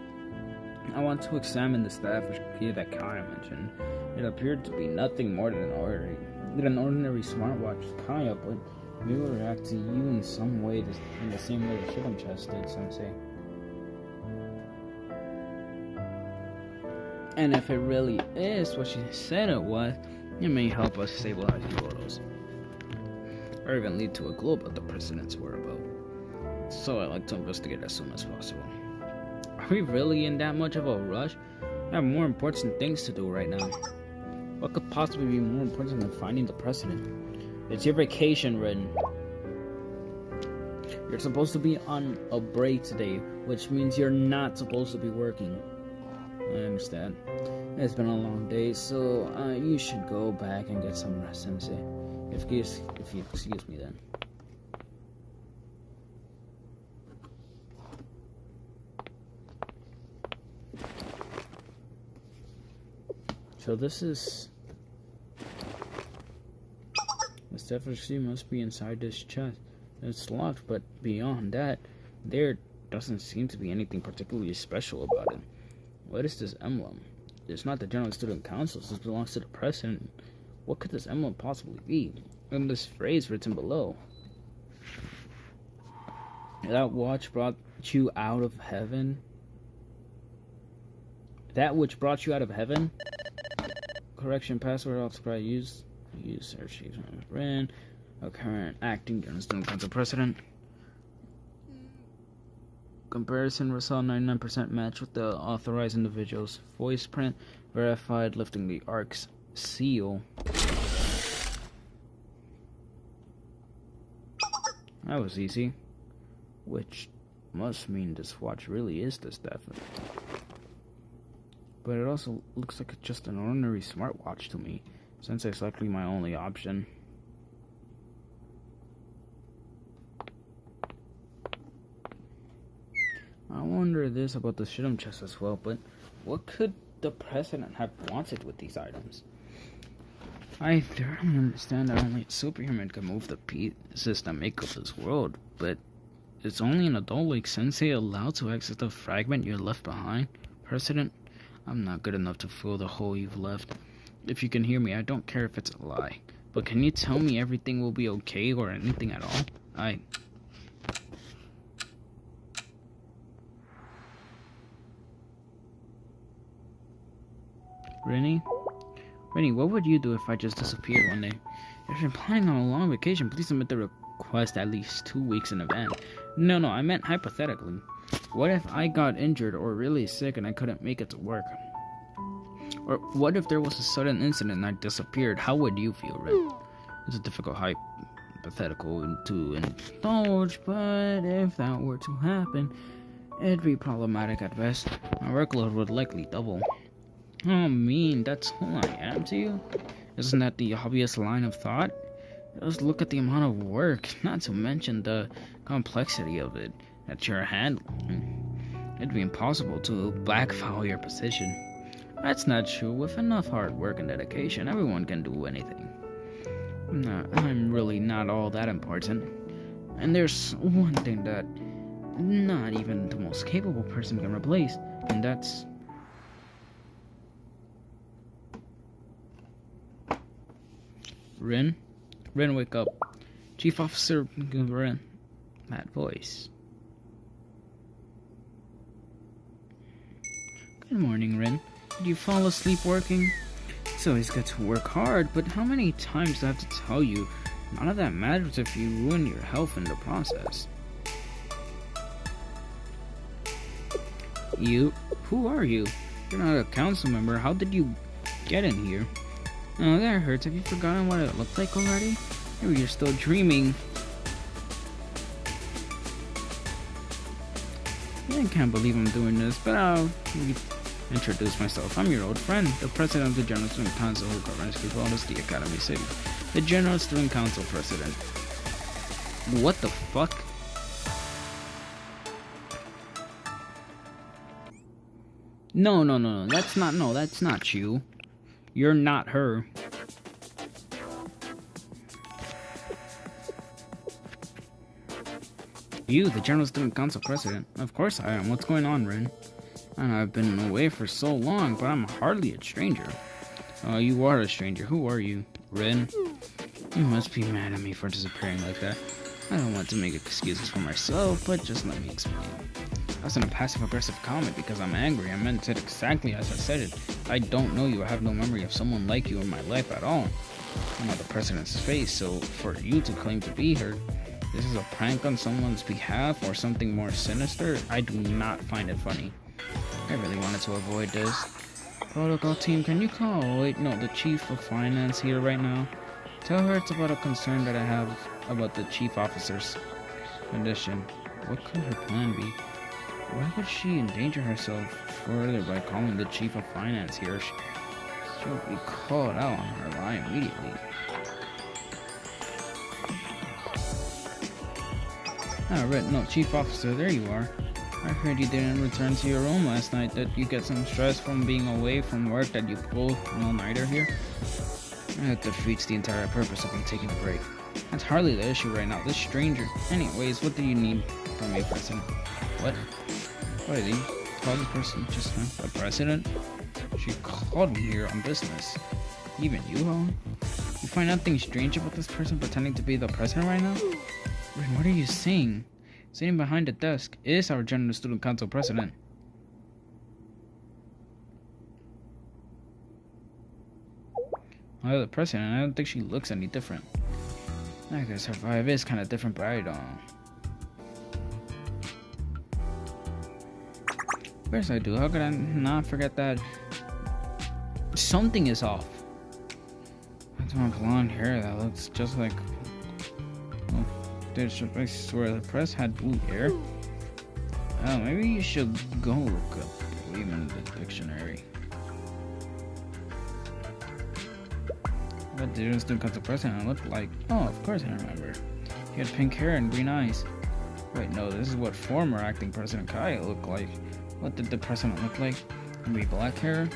I want to examine the staff key that Kaya mentioned. It appeared to be nothing more than an ordinary smartwatch. Kaya, but maybe it will react to you in some way, in the same way the Shidam chest did, Sensei. And if it really is what she said it was, it may help us stabilize Yoros, or even lead to a clue about the president's whereabouts. So I'd like to investigate as soon as possible. Are we really in that much of a rush? I have more important things to do right now. What could possibly be more important than finding the president? It's your vacation, Ren. You're supposed to be on a break today, which means you're not supposed to be working. I understand. It's been a long day, so you should go back and get some rest, Sensei. If you excuse me, then. So this efficacy must be inside this chest. It's locked, but beyond that, there doesn't seem to be anything particularly special about it. What is this emblem? It's not the General Student Council, this belongs to the President. What could this emblem possibly be? And this phrase written below. That watch brought you out of heaven? That which brought you out of heaven? Correction, password, subscribe, use search, Ren, a current acting General Student Council President. Comparison result 99% match with the authorized individuals. Voice print verified, lifting the ARC's seal. That was easy. Which must mean this watch really is this definite. But it also looks like it's just an ordinary smartwatch to me, since it's likely my only option. I wonder this about the Shidam chest as well, but what could the president have wanted with these items? I thoroughly understand that only a superhuman can move the pieces that make up this world, but is only an adult like Sensei allowed to access the fragment you left behind? President, I'm not good enough to fill the hole you've left. If you can hear me, I don't care if it's a lie, but can you tell me everything will be okay or anything at all? Rennie, what would you do if I just disappeared one day? If you're planning on a long vacation, please submit the request at least 2 weeks in advance. No, I meant hypothetically. What if I got injured or really sick and I couldn't make it to work? Or what if there was a sudden incident and I disappeared? How would you feel, Ren? It's a difficult hypothetical to indulge, but if that were to happen, it'd be problematic at best. My workload would likely double. Oh, mean, that's who I am to you? Isn't that the obvious line of thought? Just look at the amount of work, not to mention the complexity of it that you're handling. It'd be impossible to backfill your position. That's not true. With enough hard work and dedication, everyone can do anything. No, I'm really not all that important. And there's one thing that not even the most capable person can replace, and that's... Ren, wake up. Chief Officer Ren. That voice. Good morning, Ren. Did you fall asleep working? It's always good to work hard, but how many times do I have to tell you? None of that matters if you ruin your health in the process. You? Who are you? You're not a council member. How did you get in here? Oh, that hurts. Have you forgotten what it looked like already? Maybe you're still dreaming. I can't believe I'm doing this, but I'll introduce myself. I'm your old friend, the president of the General Student Council who governs Kupolis, the Academy City. The General Student Council president. What the fuck? No, that's not you. You're not her. You, the General Student Council president? Of course I am. What's going on, Rin? I know I've been away for so long, but I'm hardly a stranger. Oh, you are a stranger. Who are you? Rin? You must be mad at me for disappearing like that. I don't want to make excuses for myself, but just let me explain. I was in a passive-aggressive comment because I'm angry. I meant it exactly as I said it. I don't know you. I have no memory of someone like you in my life at all. I'm not the president's face, so for you to claim to be her, this is a prank on someone's behalf or something more sinister? I do not find it funny. I really wanted to avoid this. Protocol team, can you call the chief of finance here right now? Tell her it's about a concern that I have about the chief officer's condition. What could her plan be? Why would she endanger herself further by calling the chief of finance here? She'll be called out on her lie immediately. Ah, right, no, chief officer, there you are. I heard you didn't return to your room last night. Did you get some stress from being away from work that you pulled an all-nighter here? That defeats the entire purpose of me taking a break. That's hardly the issue right now. This stranger. Anyways, what do you need from me, President? What? What did you call this person just now? The President? She called me here on business. Even you, Helen? You find nothing strange about this person pretending to be the President right now? Rin, what are you saying? Sitting behind the desk is our General Student Council president. Well, the president, I don't think she looks any different. I guess her vibe is kind of different, but I don't know. Of course I do. How could I not forget that? Something is off. That's my blonde hair that looks just like... I swear the press had blue hair. Oh, maybe you should go look up Lehman in the dictionary. What did the Student Council president look like? Oh, of course I remember. He had pink hair and green eyes. Wait, no, this is what former acting President Kai looked like. What did the president look like? Maybe black hair?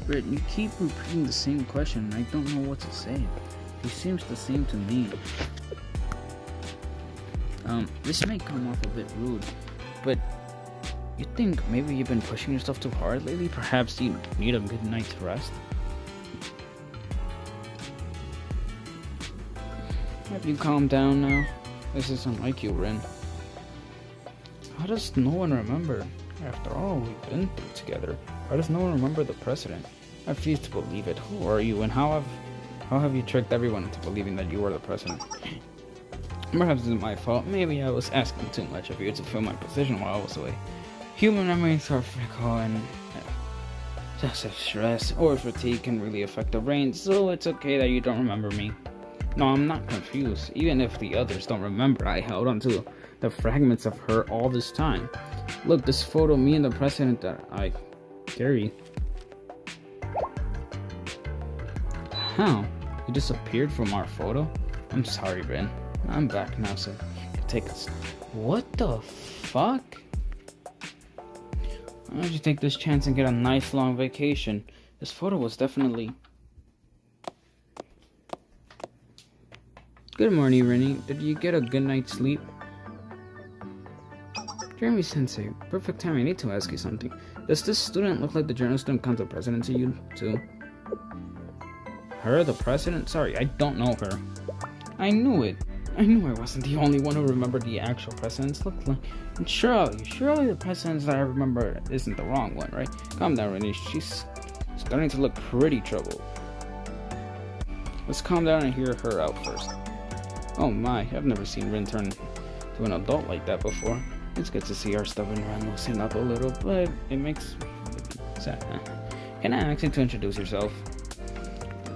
Britt, you keep repeating the same question and I don't know what to say. He seems the same to me. This may come off a bit rude, but you think maybe you've been pushing yourself too hard lately? Perhaps you need a good night's rest? Have you calmed down now? This isn't like you, Rin. How does no one remember? After all we've been through together, how does no one remember the president? I refuse to believe it. Who are you, and how have you tricked everyone into believing that you are the president? Perhaps it's my fault. Maybe I was asking too much of you to fill my position while I was away. Human memories are fickle, and excessive stress or fatigue can really affect the brain, so it's okay that you don't remember me. No, I'm not confused. Even if the others don't remember, I held on to the fragments of her all this time. Look, this photo of me and the president that I carry. How? You disappeared from our photo? I'm sorry, Rin. I'm back now, so you can take us. What the fuck? Why don't you take this chance and get a nice long vacation? This photo was definitely... Good morning, Rennie. Did you get a good night's sleep? Jeremy-sensei, perfect time. I need to ask you something. Does this student look like the General Student Council president to you, too? Her, the president? Sorry, I don't know her. I knew it. I knew I wasn't the only one who remembered the actual presidents looked like. And surely the presidents that I remember isn't the wrong one, right? Calm down, Rennie. She's starting to look pretty troubled. Let's calm down and hear her out first. Oh my, I've never seen Rin turn to an adult like that before. It's good to see our stubborn Ren loosen up a little, but it makes Can I ask you to introduce yourself?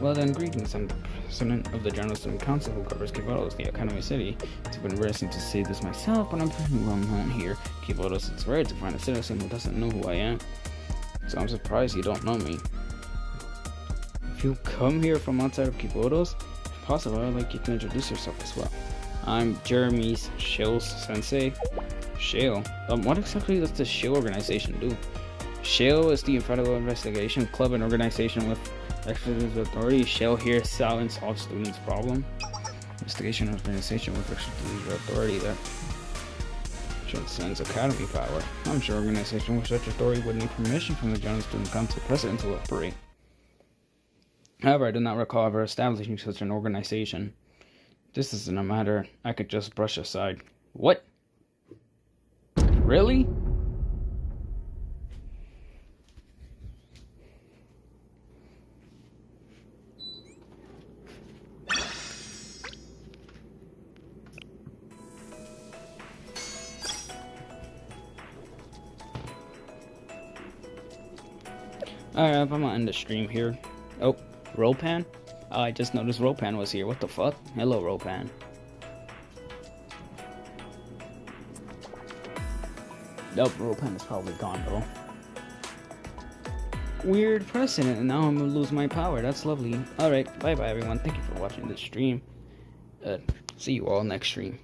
Well then, greetings. I'm the president of the General Student Council who covers Kivodos, the Academy City. It's been embarrassing to say this myself, but I'm pretty well known here. Kivodos, it's rare to find a citizen who doesn't know who I am. So I'm surprised you don't know me. If you come here from outside of Kivodos, if possible, I'd like you to introduce yourself as well. I'm Jeremy's Shill's sensei. Shill? What exactly does the Shill organization do? Shill is the federal investigation club and organization with executive authority. Shill here silence all students' problem. Investigation organization with executive authority that transcends academy power. I'm sure organization with such authority would need permission from the General Student Council president to operate. However, I do not recall ever establishing such an organization. This isn't a matter I could just brush aside. What? Really? Alright, I'm gonna end the stream here. Oh, Ropan? Oh, I just noticed Ropan was here. What the fuck? Hello, Ropan. Nope, Ropan is probably gone though. Weird precedent, and now I'm gonna lose my power. That's lovely. Alright, bye bye everyone. Thank you for watching this stream. See you all next stream.